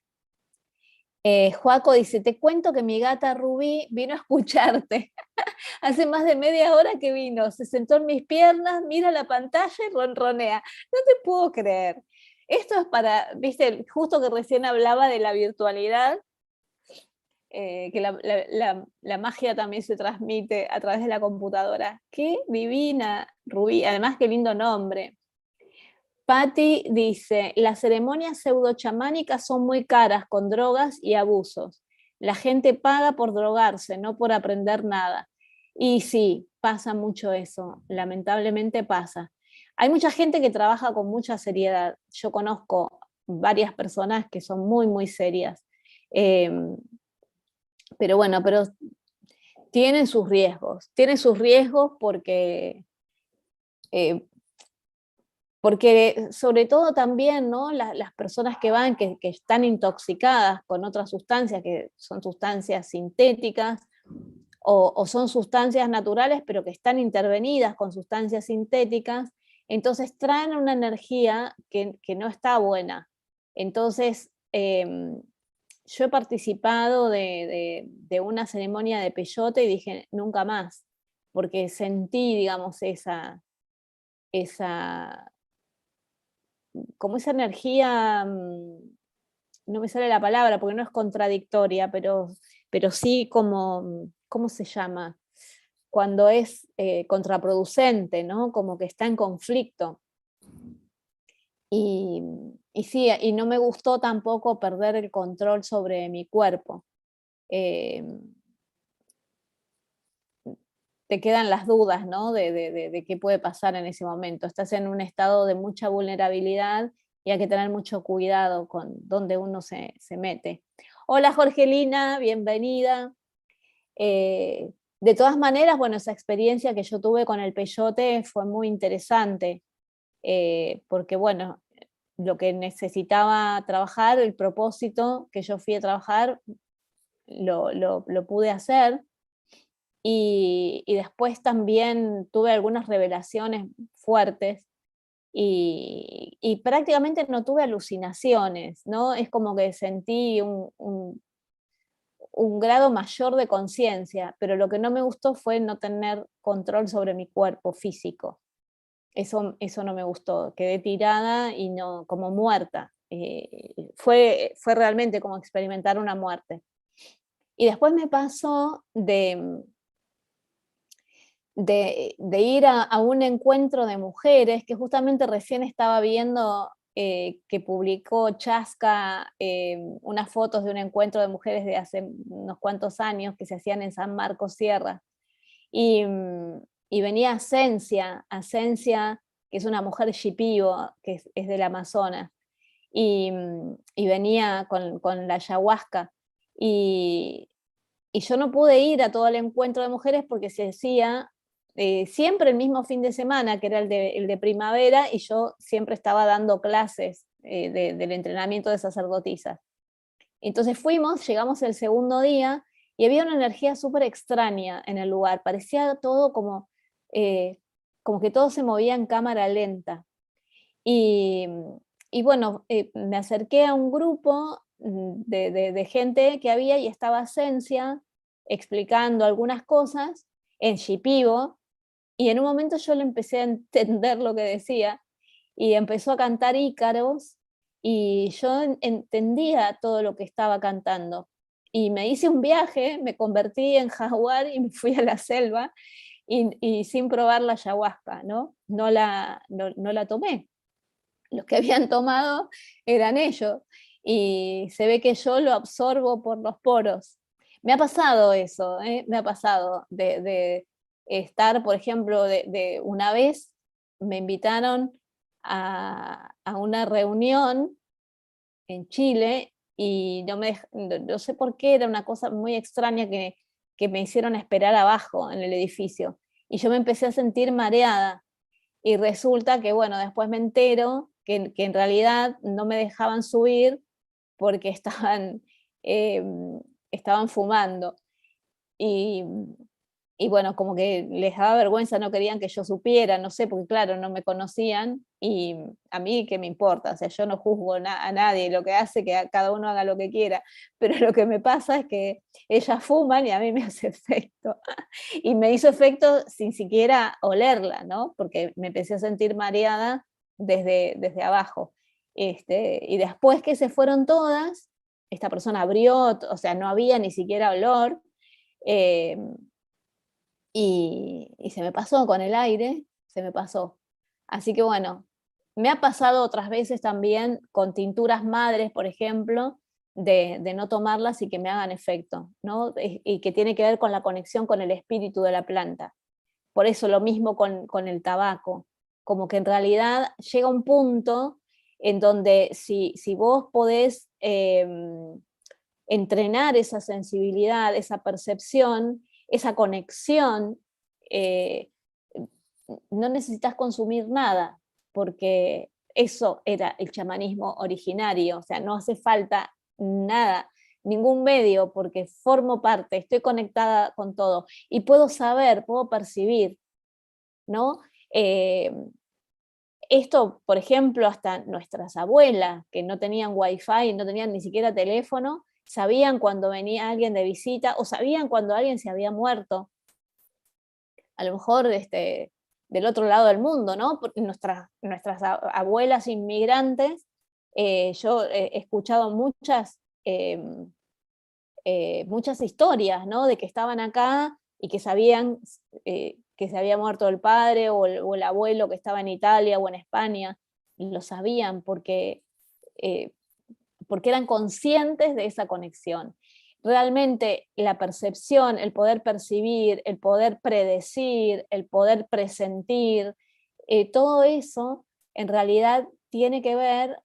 Speaker 2: Joaco dice, te cuento que mi gata Rubí vino a escucharte. Hace más de media hora que vino, se sentó en mis piernas, mira la pantalla y ronronea. No te puedo creer. Esto es para, viste, justo que recién hablaba de la virtualidad, que la magia también se transmite a través de la computadora. Qué divina, Rubí, además qué lindo nombre. Patti dice, las ceremonias pseudochamánicas son muy caras con drogas y abusos. La gente paga por drogarse, no por aprender nada. Y sí, pasa mucho eso, lamentablemente pasa. Hay mucha gente que trabaja con mucha seriedad. Yo conozco varias personas que son muy, muy serias. Pero bueno, pero tienen sus riesgos eh, porque sobre todo también, ¿no? Las personas que van, que están intoxicadas con otras sustancias, que son sustancias sintéticas, o son sustancias naturales, pero que están intervenidas con sustancias sintéticas, entonces traen una energía que no está buena. Entonces, yo he participado de una ceremonia de peyote y dije, nunca más, porque sentí, digamos, esa como esa energía, no me sale la palabra porque no es contradictoria, pero sí como, ¿cómo se llama? Cuando es contraproducente, ¿no? Como que está en conflicto. Y, y sí, y no me gustó tampoco perder el control sobre mi cuerpo. Eh, Te quedan las dudas, ¿no? De qué puede pasar en ese momento. Estás en un estado de mucha vulnerabilidad y hay que tener mucho cuidado con dónde uno se mete. Hola Jorgelina, bienvenida. De todas maneras, bueno, esa experiencia que yo tuve con el peyote fue muy interesante, porque bueno, lo que necesitaba trabajar, el propósito que yo fui a trabajar, lo pude hacer. Y después también tuve algunas revelaciones fuertes y prácticamente no tuve alucinaciones, ¿no? Es como que sentí un grado mayor de conciencia, pero lo que no me gustó fue no tener control sobre mi cuerpo físico. Eso no me gustó, quedé tirada y no, como muerta. Fue realmente como experimentar una muerte. Y después me pasó de ir a un encuentro de mujeres, que justamente recién estaba viendo que publicó Chasca unas fotos de un encuentro de mujeres de hace unos cuantos años que se hacían en San Marcos Sierra. Y venía Asencia, que es una mujer shipibo, que es del Amazonas, y venía con la ayahuasca. Y, y yo no pude ir a todo el encuentro de mujeres porque se decía siempre el mismo fin de semana, que era el de primavera, y yo siempre estaba dando clases del entrenamiento de sacerdotisas. Entonces fuimos, llegamos el segundo día, y había una energía súper extraña en el lugar, parecía todo como que todo se movía en cámara lenta. Y, y bueno, me acerqué a un grupo de gente que había y estaba Asencia explicando algunas cosas en shipibo, y en un momento yo le empecé a entender lo que decía, y empezó a cantar Ícaros, y yo entendía todo lo que estaba cantando. Y me hice un viaje, me convertí en jaguar y me fui a la selva, y sin probar la ayahuasca, ¿no? No la tomé. Los que habían tomado eran ellos, y se ve que yo lo absorbo por los poros. Me ha pasado eso, me ha pasado de estar, por ejemplo, de una vez me invitaron a una reunión en Chile y no sé por qué, era una cosa muy extraña que me hicieron esperar abajo en el edificio, y yo me empecé a sentir mareada. Y resulta que, bueno, después me entero que en realidad no me dejaban subir porque eh, estaban fumando. Y, y bueno, como que les daba vergüenza, no querían que yo supiera, no sé, porque claro, no me conocían, y a mí qué me importa, o sea, yo no juzgo a nadie, lo que hace que cada uno haga lo que quiera, pero lo que me pasa es que ellas fuman y a mí me hace efecto. Y me hizo efecto sin siquiera olerla, ¿no? Porque me empecé a sentir mareada desde abajo. Y después que se fueron todas, esta persona abrió, o sea, no había ni siquiera olor, eh, y se me pasó con el aire, se me pasó. Así que bueno, Me ha pasado otras veces también con tinturas madres, por ejemplo, de no tomarlas y que me hagan efecto, ¿no? Y que tiene que ver con la conexión con el espíritu de la planta. Por eso lo mismo con el tabaco, como que en realidad llega un punto en donde si vos podés entrenar esa sensibilidad, esa percepción, esa conexión, eh, no necesitas consumir nada, porque eso era el chamanismo originario, o sea, no hace falta nada, ningún medio, porque formo parte, estoy conectada con todo y puedo saber, puedo percibir, ¿no? Esto, por ejemplo, hasta nuestras abuelas, que no tenían wifi, no tenían ni siquiera teléfono, sabían cuando venía alguien de visita o sabían cuando alguien se había muerto. A lo mejor del otro lado del mundo, ¿no? Nuestras abuelas inmigrantes, yo he escuchado muchas historias, ¿no? De que estaban acá y que sabían que se había muerto el padre o el abuelo que estaba en Italia o en España, y lo sabían eh, porque eran conscientes de esa conexión. Realmente la percepción, el poder percibir, el poder predecir, el poder presentir, todo eso en realidad tiene que ver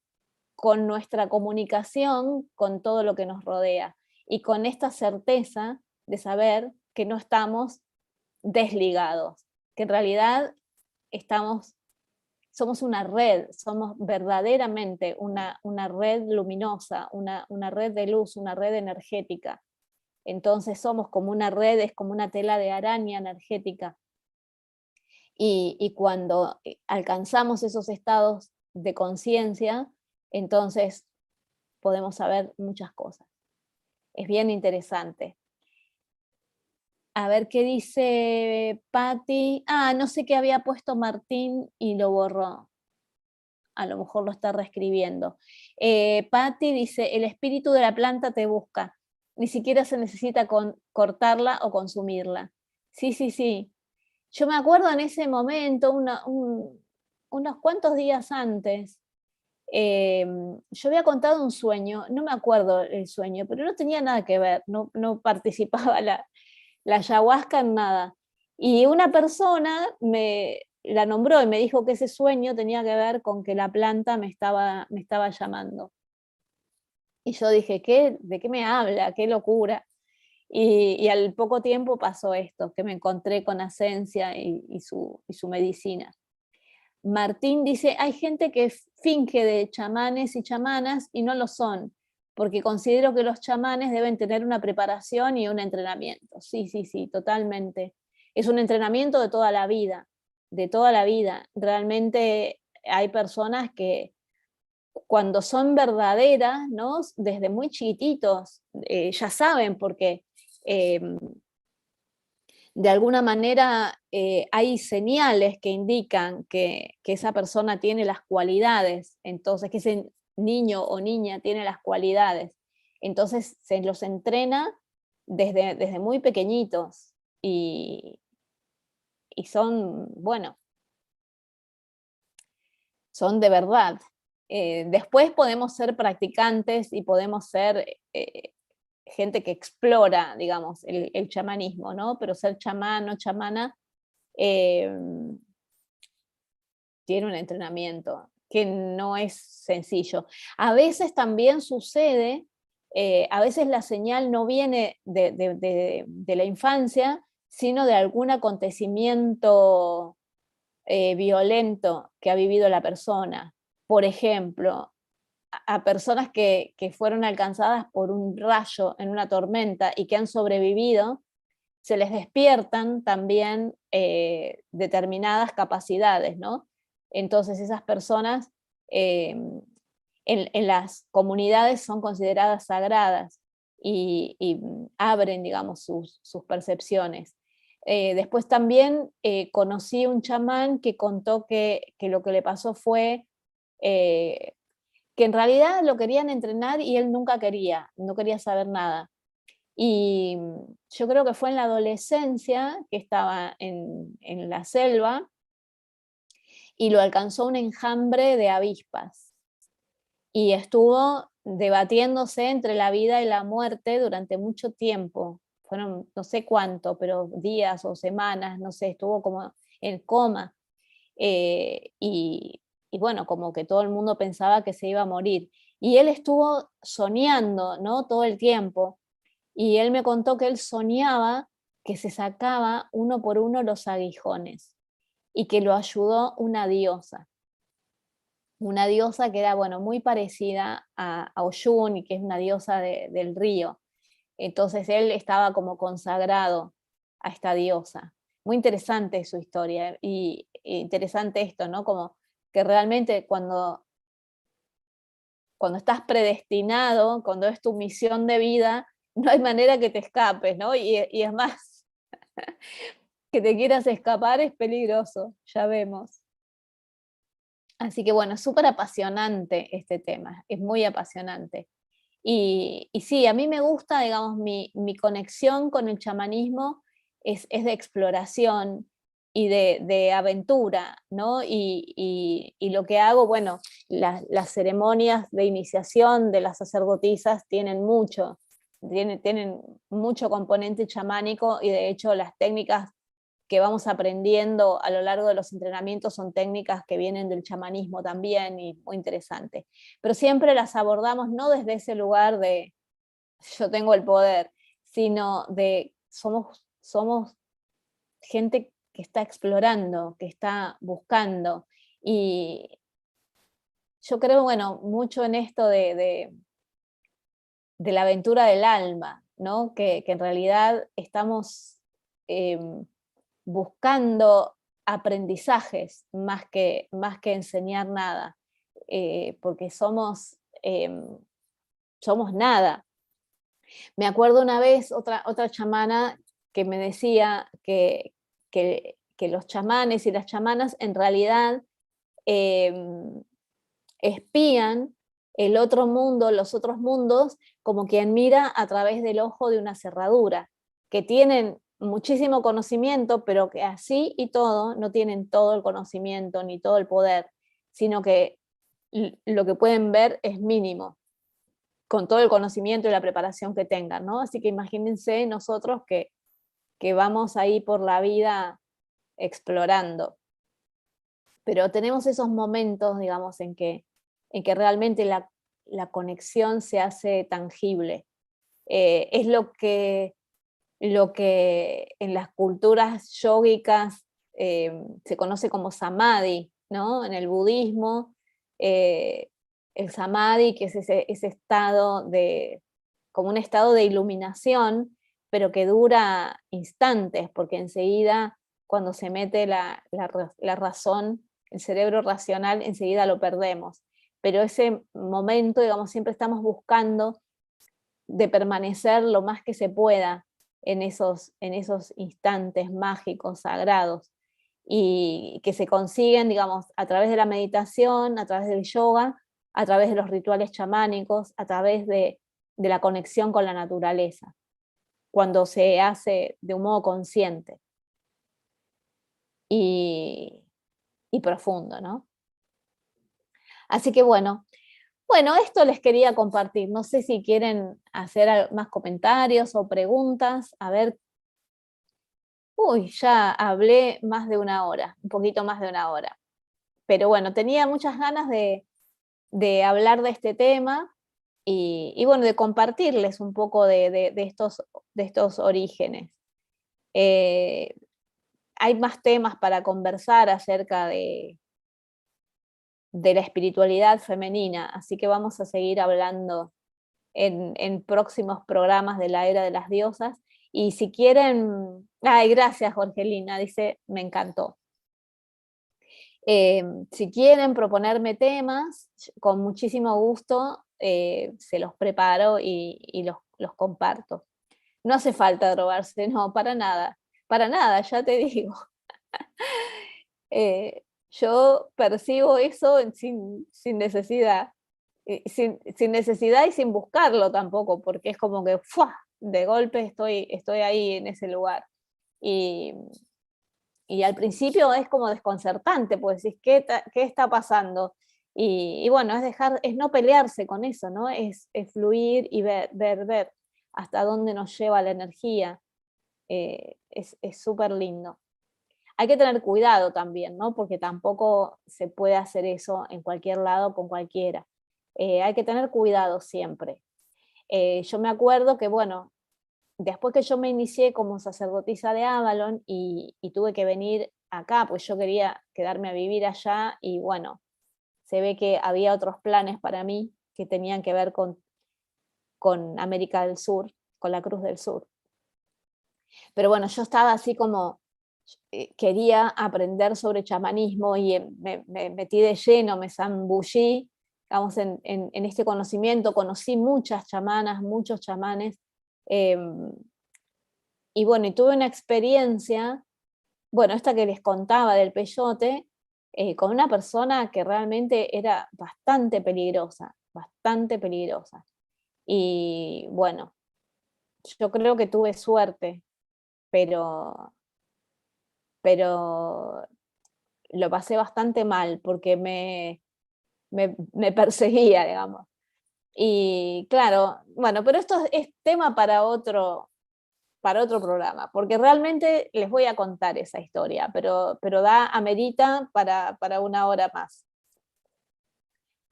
Speaker 2: con nuestra comunicación con todo lo que nos rodea y con esta certeza de saber que no estamos desligados, que en realidad somos una red, somos verdaderamente una red luminosa, una red de luz, una red energética. Entonces somos como una red, es como una tela de araña energética. Y cuando alcanzamos esos estados de conciencia, entonces podemos saber muchas cosas. Es bien interesante. A ver qué dice Patti. No sé qué había puesto Martín y lo borró. A lo mejor lo está reescribiendo. Patti dice, el espíritu de la planta te busca. Ni siquiera se necesita cortarla o consumirla. Sí, sí, sí. Yo me acuerdo en ese momento, unos cuantos días antes, yo había contado un sueño, no me acuerdo el sueño, pero no tenía nada que ver, no participaba la ayahuasca en nada. Y una persona la nombró y me dijo que ese sueño tenía que ver con que la planta me estaba llamando. Y yo dije, ¿de qué me habla? ¡Qué locura! Y al poco tiempo pasó esto, que me encontré con Asencia y su medicina. Martín dice, hay gente que finge de chamanes y chamanas y no lo son, porque considero que los chamanes deben tener una preparación y un entrenamiento. Sí, sí, sí, totalmente. Es un entrenamiento de toda la vida, de toda la vida. Realmente hay personas que cuando son verdaderas, ¿no? Desde muy chiquititos, ya saben, porque de alguna manera hay señales que indican que esa persona tiene las cualidades, entonces que ese niño o niña tiene las cualidades. Entonces se los entrena desde muy pequeñitos y son, bueno, son de verdad. Después podemos ser practicantes y podemos ser gente que explora, digamos, el chamanismo, ¿no? Pero ser chamán o chamana tiene un entrenamiento que no es sencillo. A veces también sucede, a veces la señal no viene de la infancia, sino de algún acontecimiento violento que ha vivido la persona. Por ejemplo, a personas que fueron alcanzadas por un rayo en una tormenta y que han sobrevivido, se les despiertan también determinadas capacidades, ¿no? Entonces esas personas en las comunidades son consideradas sagradas y abren, digamos, sus percepciones. Después también conocí un chamán que contó que lo que le pasó fue que en realidad lo querían entrenar y él nunca no quería saber nada. Y yo creo que fue en la adolescencia que estaba en la selva y lo alcanzó un enjambre de avispas. Y estuvo debatiéndose entre la vida y la muerte durante mucho tiempo. Fueron no sé cuánto, pero días o semanas, no sé, estuvo como en coma. Y bueno, como que todo el mundo pensaba que se iba a morir. Y él estuvo soñando, ¿no? Todo el tiempo. Y él me contó que él soñaba que se sacaba uno por uno los aguijones y que lo ayudó una diosa que era, bueno, muy parecida a Oyun y que es una diosa del río. Entonces él estaba como consagrado a esta diosa. Muy interesante su historia y interesante esto, ¿no? Como que realmente cuando estás predestinado, cuando es tu misión de vida, no hay manera que te escapes, ¿no? Y es más, que te quieras escapar es peligroso, ya vemos. Así que bueno, es súper apasionante este tema, es muy apasionante. Y sí, a mí me gusta, digamos, mi conexión con el chamanismo es de exploración y de aventura, ¿no? Y lo que hago, bueno, las ceremonias de iniciación de las sacerdotisas tienen tienen mucho componente chamánico y de hecho las técnicas que vamos aprendiendo a lo largo de los entrenamientos son técnicas que vienen del chamanismo también y muy interesantes. Pero siempre las abordamos no desde ese lugar de yo tengo el poder, sino de somos gente que está explorando, que está buscando. Y yo creo, bueno, mucho en esto de la aventura del alma, ¿no? Que en realidad estamos buscando aprendizajes más que enseñar nada, porque somos nada. Me acuerdo una vez otra chamana que me decía que los chamanes y las chamanas en realidad eh, espían el otro mundo, los otros mundos, como quien mira a través del ojo de una cerradura, que tienen muchísimo conocimiento, pero que así y todo no tienen todo el conocimiento ni todo el poder, sino que lo que pueden ver es mínimo, con todo el conocimiento y la preparación que tengan, ¿no? Así que imagínense nosotros que vamos ahí por la vida explorando. Pero tenemos esos momentos, digamos, en que realmente la conexión se hace tangible. Es lo que en las culturas yógicas se conoce como samadhi, ¿no? En el budismo, el samadhi, que es ese estado como un estado de iluminación, pero que dura instantes, porque enseguida, cuando se mete la razón, el cerebro racional, enseguida lo perdemos. Pero ese momento, digamos, siempre estamos buscando de permanecer lo más que se pueda en esos instantes mágicos, sagrados, y que se consiguen, digamos, a través de la meditación, a través del yoga, a través de los rituales chamánicos, a través de la conexión con la naturaleza, cuando se hace de un modo consciente y profundo, ¿no? Así que bueno, esto les quería compartir. No sé si quieren hacer más comentarios o preguntas. A ver. Uy, ya hablé más de una hora, un poquito más de una hora. Pero bueno, tenía muchas ganas de hablar de este tema y bueno, de compartirles un poco de estos orígenes. Hay más temas para conversar acerca de la espiritualidad femenina, así que vamos a seguir hablando en próximos programas de la Era de las Diosas. Y si quieren, ay, gracias Jorgelina, dice, me encantó. Si quieren proponerme temas, con muchísimo gusto se los preparo y los comparto. No hace falta drogarse, no, para nada, ya te digo. Yo percibo eso sin necesidad, sin necesidad y sin buscarlo tampoco, porque es como que ¡fua! De golpe estoy ahí en ese lugar. Y y al principio es como desconcertante, pues decís, ¿qué está pasando? Y bueno, es no pelearse con eso, ¿no? Es fluir y ver hasta dónde nos lleva la energía. Es súper lindo. Hay que tener cuidado también, ¿no? Porque tampoco se puede hacer eso en cualquier lado con cualquiera. Hay que tener cuidado siempre. Yo me acuerdo que, bueno, después que yo me inicié como sacerdotisa de Avalon y tuve que venir acá, pues yo quería quedarme a vivir allá y bueno, se ve que había otros planes para mí que tenían que ver con América del Sur, con la Cruz del Sur. Pero bueno, yo estaba así como, quería aprender sobre chamanismo y me metí de lleno, me zambullí, digamos, en este conocimiento, conocí muchas chamanas, muchos chamanes, y bueno, y tuve una experiencia, bueno, esta que les contaba del peyote, con una persona que realmente era bastante peligrosa, bastante peligrosa. Y bueno, yo creo que tuve suerte, pero lo pasé bastante mal porque me perseguía, digamos. Y claro, bueno, pero esto es tema para otro programa, porque realmente les voy a contar esa historia, pero amerita para una hora más.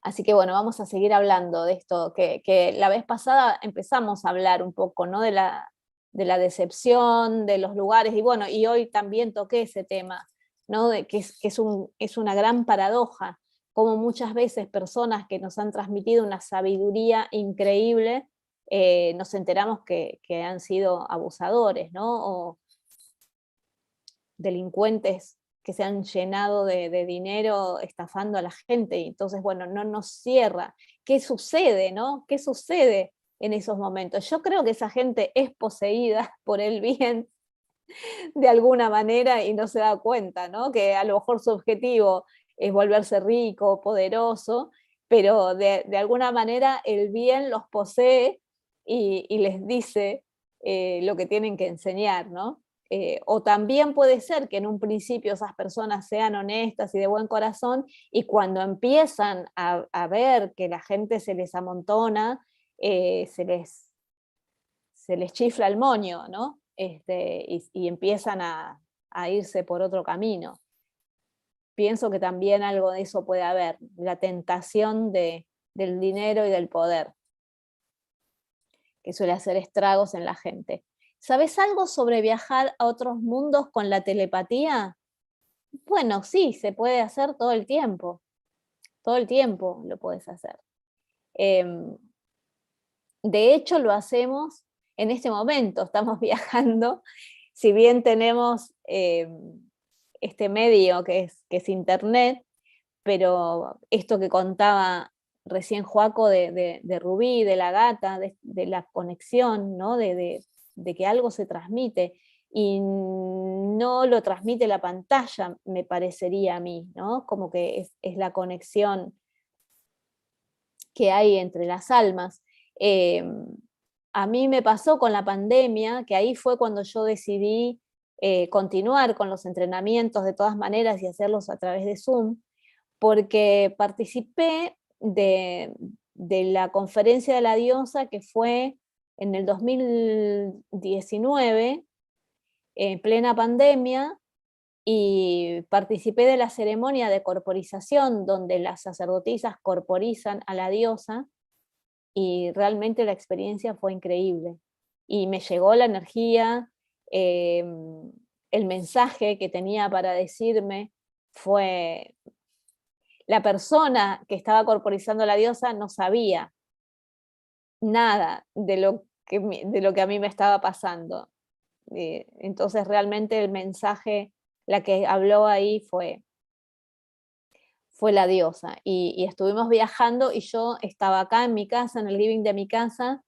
Speaker 2: Así que bueno, vamos a seguir hablando de esto, que la vez pasada empezamos a hablar un poco, ¿no? De la decepción, de los lugares, y bueno, y hoy también toqué ese tema, ¿no? Que es una gran paradoja, como muchas veces personas que nos han transmitido una sabiduría increíble, nos enteramos que han sido abusadores, ¿no? O delincuentes que se han llenado de dinero estafando a la gente, y entonces, bueno, no nos cierra. ¿Qué sucede, no? ¿Qué sucede en esos momentos? Yo creo que esa gente es poseída por el bien de alguna manera y no se da cuenta, ¿no? Que a lo mejor su objetivo es volverse rico, poderoso, pero de alguna manera el bien los posee y les dice lo que tienen que enseñar, ¿no? O también puede ser que en un principio esas personas sean honestas y de buen corazón y cuando empiezan a ver que la gente se les amontona, se les chifla el moño, ¿no? Y empiezan a irse por otro camino. Pienso que también algo de eso puede haber, la tentación del dinero y del poder, que suele hacer estragos en la gente. ¿Sabes algo sobre viajar a otros mundos con la telepatía? Bueno, sí, se puede hacer todo el tiempo lo puedes hacer. De hecho, lo hacemos en este momento, estamos viajando, si bien tenemos este medio que es Internet, pero esto que contaba recién Joaco de Rubí, de la gata, de la conexión, ¿no? de que algo se transmite y no lo transmite la pantalla, me parecería a mí, ¿no? Como que es la conexión que hay entre las almas. A mí me pasó con la pandemia, que ahí fue cuando yo decidí continuar con los entrenamientos de todas maneras y hacerlos a través de Zoom, porque participé de la conferencia de la diosa que fue en el 2019, en plena pandemia, y participé de la ceremonia de corporización, donde las sacerdotisas corporizan a la diosa, y realmente la experiencia fue increíble. Y me llegó la energía, el mensaje que tenía para decirme fue la persona que estaba corporizando a la diosa no sabía nada de lo que a mí me estaba pasando. Entonces realmente el mensaje, la que habló ahí fue la diosa. Y estuvimos viajando y yo estaba acá en mi casa, en el living de mi casa,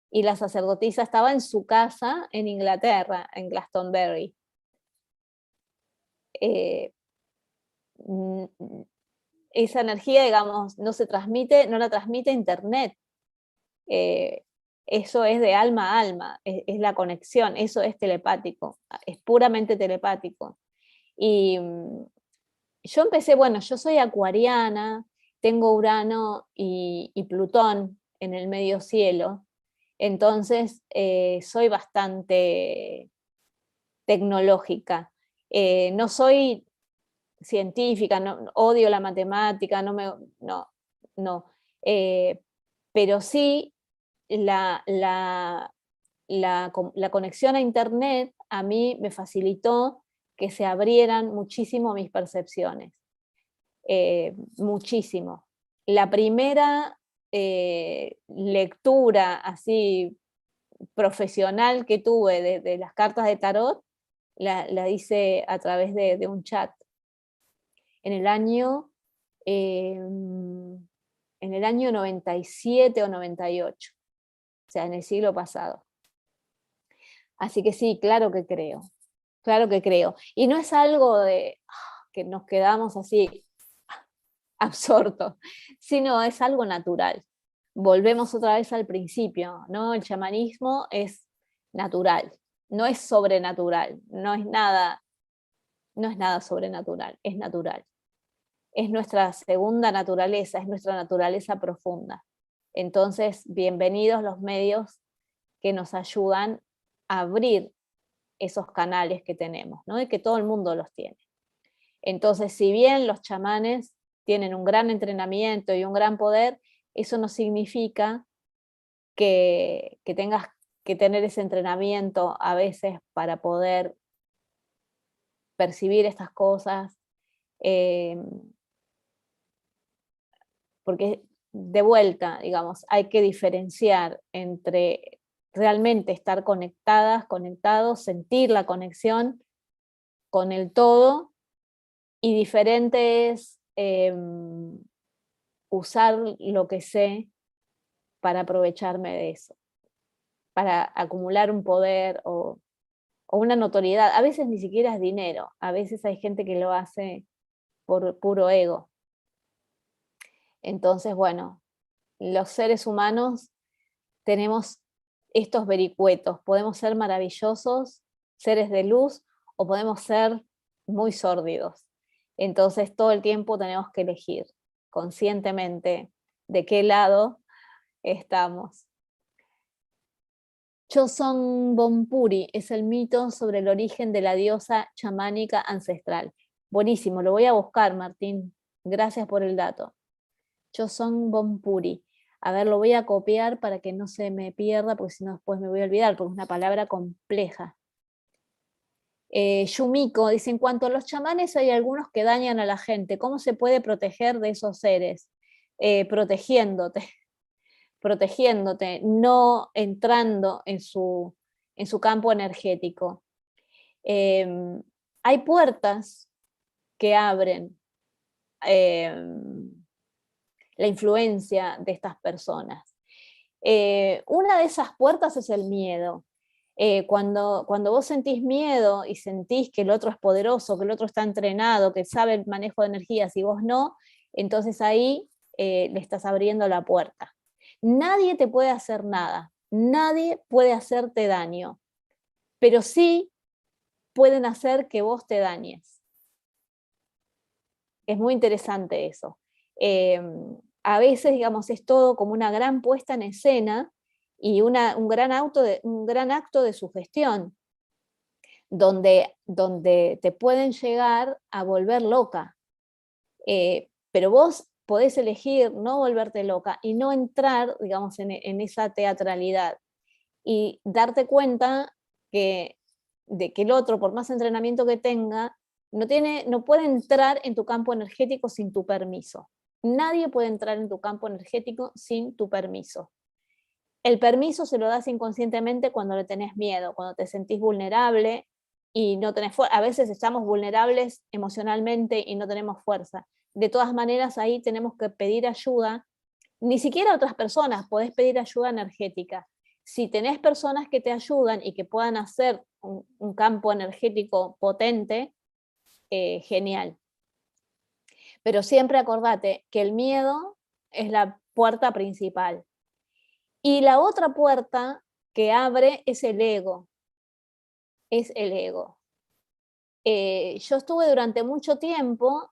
Speaker 2: y la sacerdotisa estaba en su casa en Inglaterra, en Glastonbury. Esa energía, digamos, no la transmite internet. Eso es de alma a alma, es la conexión, eso es telepático, es puramente telepático. Y yo empecé, bueno, yo soy acuariana, tengo Urano y Plutón en el medio cielo, entonces soy bastante tecnológica. No soy científica, no, odio la matemática, no. Eh, pero sí la conexión a Internet a mí me facilitó que se abrieran muchísimo mis percepciones, muchísimo. La primera lectura así profesional que tuve de las cartas de tarot, la hice a través de un chat en el año, en el año 97 o 98, o sea, en el siglo pasado. Así que sí, claro que creo, claro que creo. Y no es algo de que nos quedamos así absortos, sino es algo natural. Volvemos otra vez al principio, ¿no? El chamanismo es natural, no es sobrenatural, no es nada sobrenatural, es natural. Es nuestra segunda naturaleza, es nuestra naturaleza profunda. Entonces, bienvenidos los medios que nos ayudan a abrir esos canales que tenemos, ¿no? Y que todo el mundo los tiene. Entonces, si bien los chamanes tienen un gran entrenamiento y un gran poder, eso no significa que tengas que tener ese entrenamiento a veces para poder percibir estas cosas, porque de vuelta, digamos, hay que diferenciar entre realmente estar conectadas, conectados, sentir la conexión con el todo, y diferente es usar lo que sé para aprovecharme de eso, para acumular un poder o una notoriedad. A veces ni siquiera es dinero, a veces hay gente que lo hace por puro ego. Entonces, bueno, los seres humanos tenemos estos vericuetos, podemos ser maravillosos, seres de luz, o podemos ser muy sórdidos. Entonces todo el tiempo tenemos que elegir conscientemente de qué lado estamos. Choson Bonpuri es el mito sobre el origen de la diosa chamánica ancestral. Buenísimo, lo voy a buscar, Martín. Gracias por el dato. Choson Bonpuri. A ver, lo voy a copiar para que no se me pierda, porque si no después me voy a olvidar, porque es una palabra compleja. Yumiko dice, en cuanto a los chamanes, hay algunos que dañan a la gente. ¿Cómo se puede proteger de esos seres? Protegiéndote, no entrando en su campo energético. Hay puertas que abren la influencia de estas personas. Una de esas puertas es el miedo. Cuando vos sentís miedo y sentís que el otro es poderoso, que el otro está entrenado, que sabe el manejo de energías y vos no, entonces ahí le estás abriendo la puerta. Nadie te puede hacer nada, nadie puede hacerte daño, pero sí pueden hacer que vos te dañes. Es muy interesante eso. A veces, digamos, es todo como una gran puesta en escena y un gran acto de sugestión, donde te pueden llegar a volver loca. Pero vos podés elegir no volverte loca y no entrar, digamos, en esa teatralidad y darte cuenta de que el otro, por más entrenamiento que tenga, no puede entrar en tu campo energético sin tu permiso. Nadie puede entrar en tu campo energético sin tu permiso. El permiso se lo das inconscientemente cuando le tenés miedo, cuando te sentís vulnerable y no tenés fuerza. A veces estamos vulnerables emocionalmente y no tenemos fuerza. De todas maneras, ahí tenemos que pedir ayuda. Ni siquiera a otras personas, podés pedir ayuda energética. Si tenés personas que te ayudan y que puedan hacer un campo energético potente, genial. Pero siempre acordate que el miedo es la puerta principal. Y la otra puerta que abre es el ego. Es el ego. yo estuve durante mucho tiempo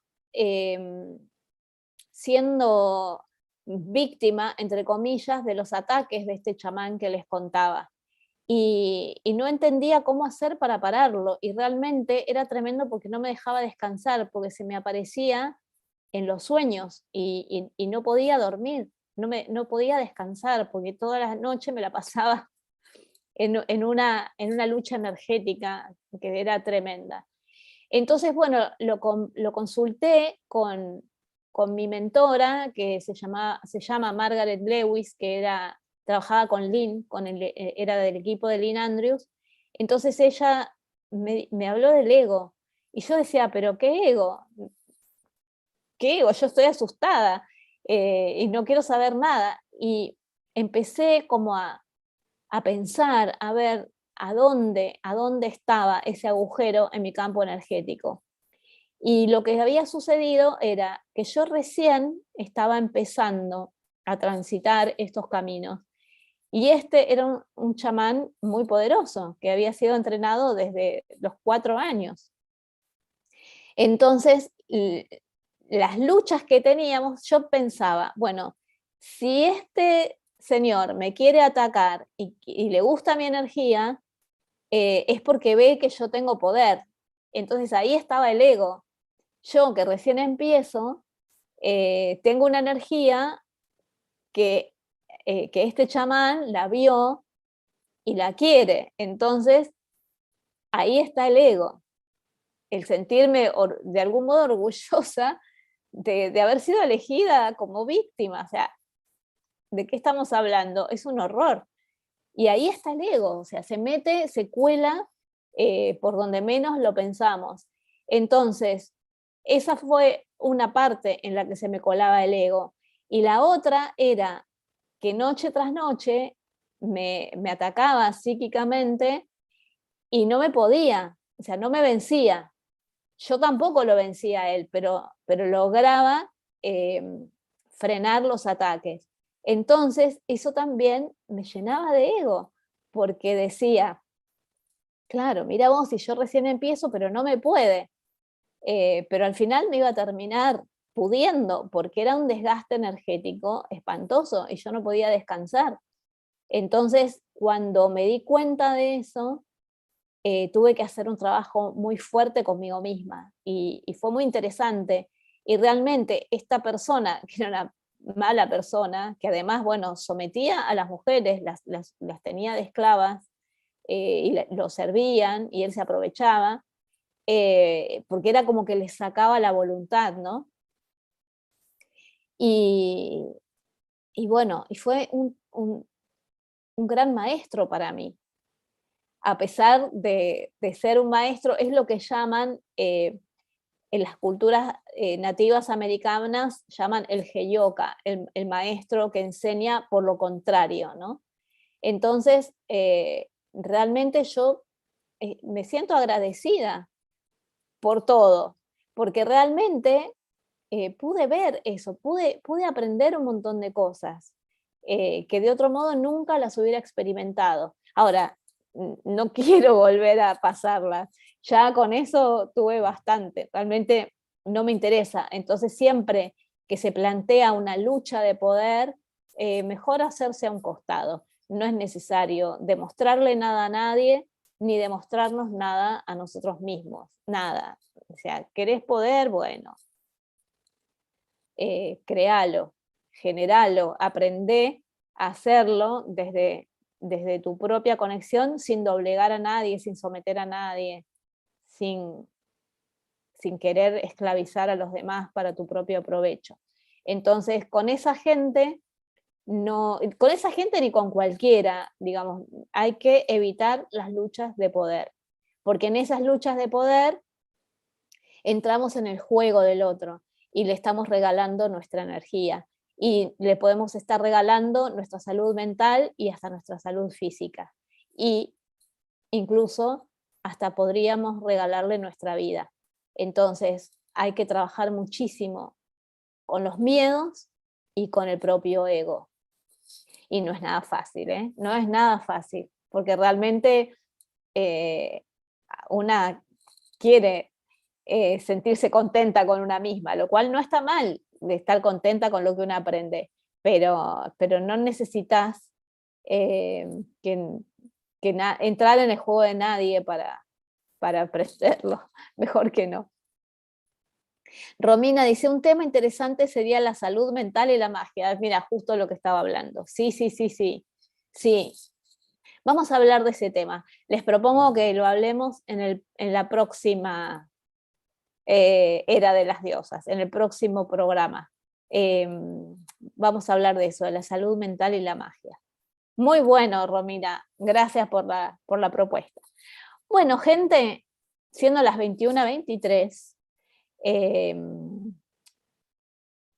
Speaker 2: siendo víctima, entre comillas, de los ataques de este chamán que les contaba. Y no entendía cómo hacer para pararlo. Y realmente era tremendo porque no me dejaba descansar, porque se me aparecía en los sueños y no podía dormir, no podía descansar, porque toda la noche me la pasaba en una lucha energética que era tremenda. Entonces, bueno, lo consulté con mi mentora, que se llama Margaret Lewis, que trabajaba con Lynn, era del equipo de Lynn Andrews. Entonces ella me habló del ego. Y yo decía, pero ¿qué ego? ¿Qué ego? Yo estoy asustada y no quiero saber nada. Y empecé como a pensar, a ver a dónde estaba ese agujero en mi campo energético. Y lo que había sucedido era que yo recién estaba empezando a transitar estos caminos. Y este era un chamán muy poderoso, que había sido entrenado desde los 4 años. Entonces, las luchas que teníamos, yo pensaba, bueno, si este señor me quiere atacar y le gusta mi energía, es porque ve que yo tengo poder. Entonces ahí estaba el ego. Yo que recién empiezo, tengo una energía que este chamán la vio y la quiere. Entonces ahí está el ego, el sentirme de algún modo orgullosa de haber sido elegida como víctima. O sea, ¿de qué estamos hablando? Es un horror. Y ahí está el ego, o sea, se mete, se cuela por donde menos lo pensamos. Entonces, esa fue una parte en la que se me colaba el ego. Y la otra era que noche tras noche me atacaba psíquicamente y no me podía, o sea, no me vencía. Yo tampoco lo vencía a él, pero lograba eh, frenar los ataques. Entonces, eso también me llenaba de ego, porque decía, claro, mira vos, si yo recién empiezo, pero no me puede. Pero al final me iba a terminar pudiendo, porque era un desgaste energético espantoso y yo no podía descansar. Entonces, cuando me di cuenta de eso, tuve que hacer un trabajo muy fuerte conmigo misma y fue muy interesante. Y realmente esta persona, que era una mala persona, que además, bueno, sometía a las mujeres, las tenía de esclavas y lo servían y él se aprovechaba, porque era como que les sacaba la voluntad, ¿no? Y, y bueno, y fue un gran maestro para mí. A pesar de ser un maestro, es lo que llaman en las culturas nativas americanas, llaman el heyoka, el maestro que enseña por lo contrario, ¿no? Entonces, realmente yo me siento agradecida por todo, porque realmente pude ver eso, pude aprender un montón de cosas que de otro modo nunca las hubiera experimentado. Ahora, no quiero volver a pasarlas, ya con eso tuve bastante, realmente no me interesa. Entonces siempre que se plantea una lucha de poder, mejor hacerse a un costado. No es necesario demostrarle nada a nadie, ni demostrarnos nada a nosotros mismos, nada. O sea, ¿querés poder? Bueno, créalo, generalo, aprende a hacerlo desde tu propia conexión, sin doblegar a nadie, sin someter a nadie, sin querer esclavizar a los demás para tu propio provecho. Entonces, con esa gente, no, con esa gente ni con cualquiera, digamos, hay que evitar las luchas de poder, porque en esas luchas de poder entramos en el juego del otro y le estamos regalando nuestra energía y le podemos estar regalando nuestra salud mental y hasta nuestra salud física. Y incluso hasta podríamos regalarle nuestra vida. Entonces hay que trabajar muchísimo con los miedos y con el propio ego. Y no es nada fácil, ¿eh? No es nada fácil, porque realmente una quiere sentirse contenta con una misma, lo cual no está mal de estar contenta con lo que uno aprende, pero no necesitas entrar en el juego de nadie para aprenderlo, mejor que no. Romina dice, un tema interesante sería la salud mental y la magia. Mira, justo lo que estaba hablando. Sí. Vamos a hablar de ese tema. Les propongo que lo hablemos en la próxima Era de las Diosas, en el próximo programa. Vamos a hablar de eso, de la salud mental y la magia. Muy bueno, Romina. Gracias por la propuesta. Bueno, gente, siendo las 21:23,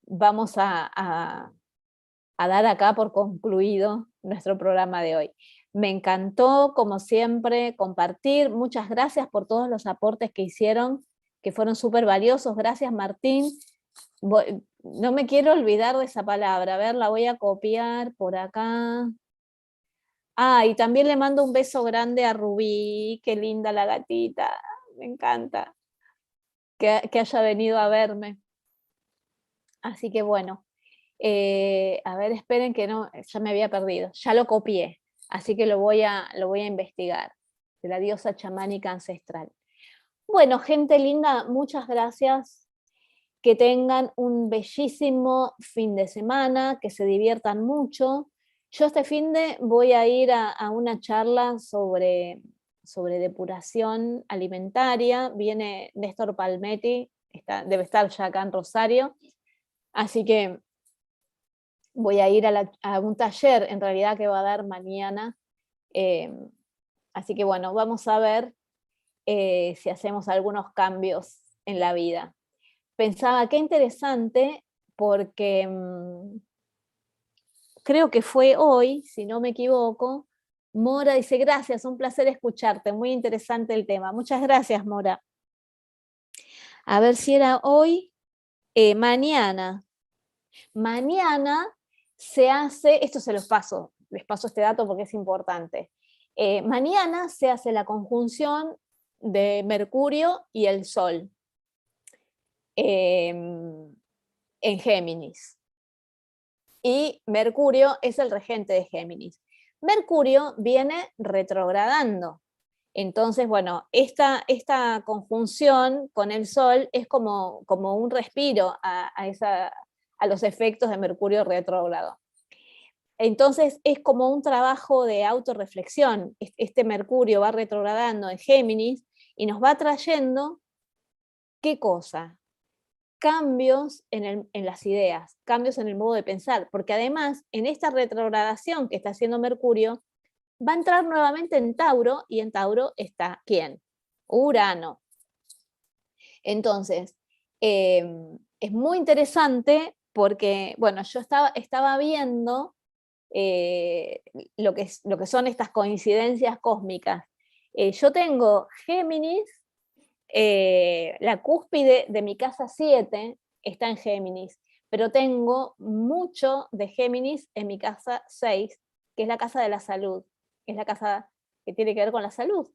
Speaker 2: vamos a dar acá por concluido nuestro programa de hoy. Me encantó, como siempre, compartir. Muchas gracias por todos los aportes que hicieron, que fueron súper valiosos. Gracias, Martín. No me quiero olvidar de esa palabra. A ver, la voy a copiar por acá. Y también le mando un beso grande a Rubí. Qué linda la gatita. Me encanta que haya venido a verme. Así que bueno. A ver, esperen que no, ya me había perdido. Ya lo copié, así que lo voy a investigar. De la diosa chamánica ancestral. Bueno, gente linda, muchas gracias. Que tengan un bellísimo fin de semana, que se diviertan mucho. Yo este fin de voy a ir a una charla sobre depuración alimentaria. Viene Néstor Palmetti, debe estar ya acá en Rosario. Así que voy a ir a un taller, en realidad, que va a dar mañana. Así que bueno, vamos a ver si hacemos algunos cambios en la vida. Pensaba, qué interesante, porque creo que fue hoy, si no me equivoco, Mora dice, gracias, un placer escucharte, muy interesante el tema. Muchas gracias, Mora. A ver si era hoy, mañana. Mañana se hace, esto se los paso, les paso este dato porque es importante. Mañana se hace la conjunción de Mercurio y el Sol en Géminis. Y Mercurio es el regente de Géminis. Mercurio viene retrogradando. Entonces, bueno, esta conjunción con el Sol es como un respiro a los efectos de Mercurio retrógrado. Entonces es como un trabajo de autorreflexión. Este Mercurio va retrogradando en Géminis y nos va trayendo, ¿qué cosa? Cambios en las ideas, cambios en el modo de pensar, porque además en esta retrogradación que está haciendo Mercurio, va a entrar nuevamente en Tauro, y en Tauro está ¿quién? Urano. Entonces, es muy interesante porque, bueno, yo estaba viendo lo que son estas coincidencias cósmicas. Yo tengo Géminis, la cúspide de mi casa 7 está en Géminis, pero tengo mucho de Géminis en mi casa 6, que es la casa de la salud, es la casa que tiene que ver con la salud.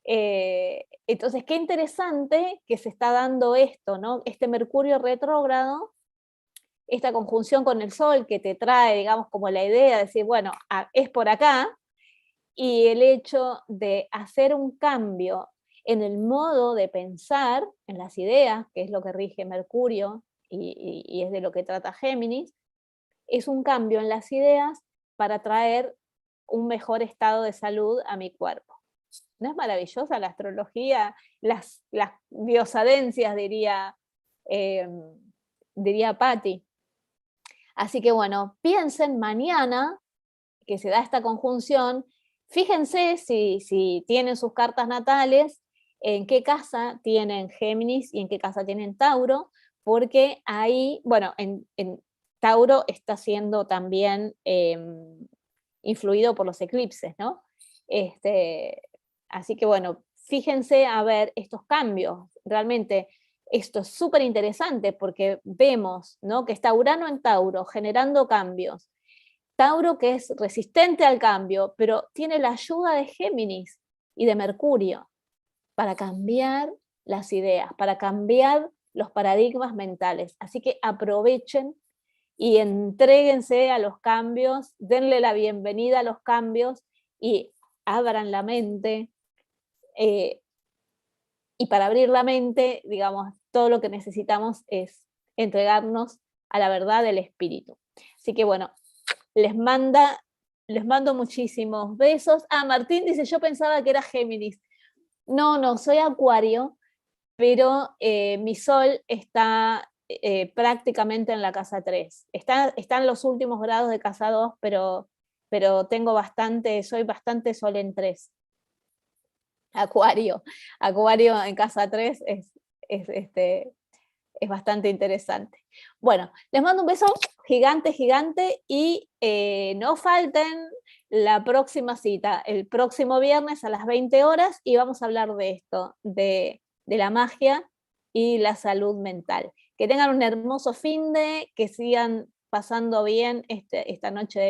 Speaker 2: Entonces, qué interesante que se está dando esto, ¿no? Este Mercurio retrógrado, esta conjunción con el Sol que te trae, digamos, como la idea de decir, bueno, es por acá, y el hecho de hacer un cambio en el modo de pensar, en las ideas, que es lo que rige Mercurio y es de lo que trata Géminis, es un cambio en las ideas para traer un mejor estado de salud a mi cuerpo. ¿No es maravillosa la astrología? Las diosadencias, diría Patti. Así que bueno, piensen mañana que se da esta conjunción, fíjense si tienen sus cartas natales, en qué casa tienen Géminis y en qué casa tienen Tauro, porque ahí, bueno, en Tauro está siendo también influido por los eclipses, ¿no? Así que bueno, fíjense a ver estos cambios. Realmente esto es súper interesante porque vemos, ¿no?, que está Urano en Tauro generando cambios. Tauro, que es resistente al cambio, pero tiene la ayuda de Géminis y de Mercurio para cambiar las ideas, para cambiar los paradigmas mentales. Así que aprovechen y entréguense a los cambios, denle la bienvenida a los cambios y abran la mente. Y para abrir la mente, digamos, todo lo que necesitamos es entregarnos a la verdad del espíritu. Así que bueno, les mando muchísimos besos. Martín dice, yo pensaba que era Géminis. No, soy Acuario, pero mi sol está prácticamente en la casa 3. Está en los últimos grados de casa 2, pero soy bastante sol en 3. Acuario en casa 3 es bastante interesante. Bueno, les mando un beso gigante, gigante, y no falten la próxima cita, el próximo viernes a las 20 horas, y vamos a hablar de esto, de la magia y la salud mental. Que tengan un hermoso finde, que sigan pasando bien esta noche de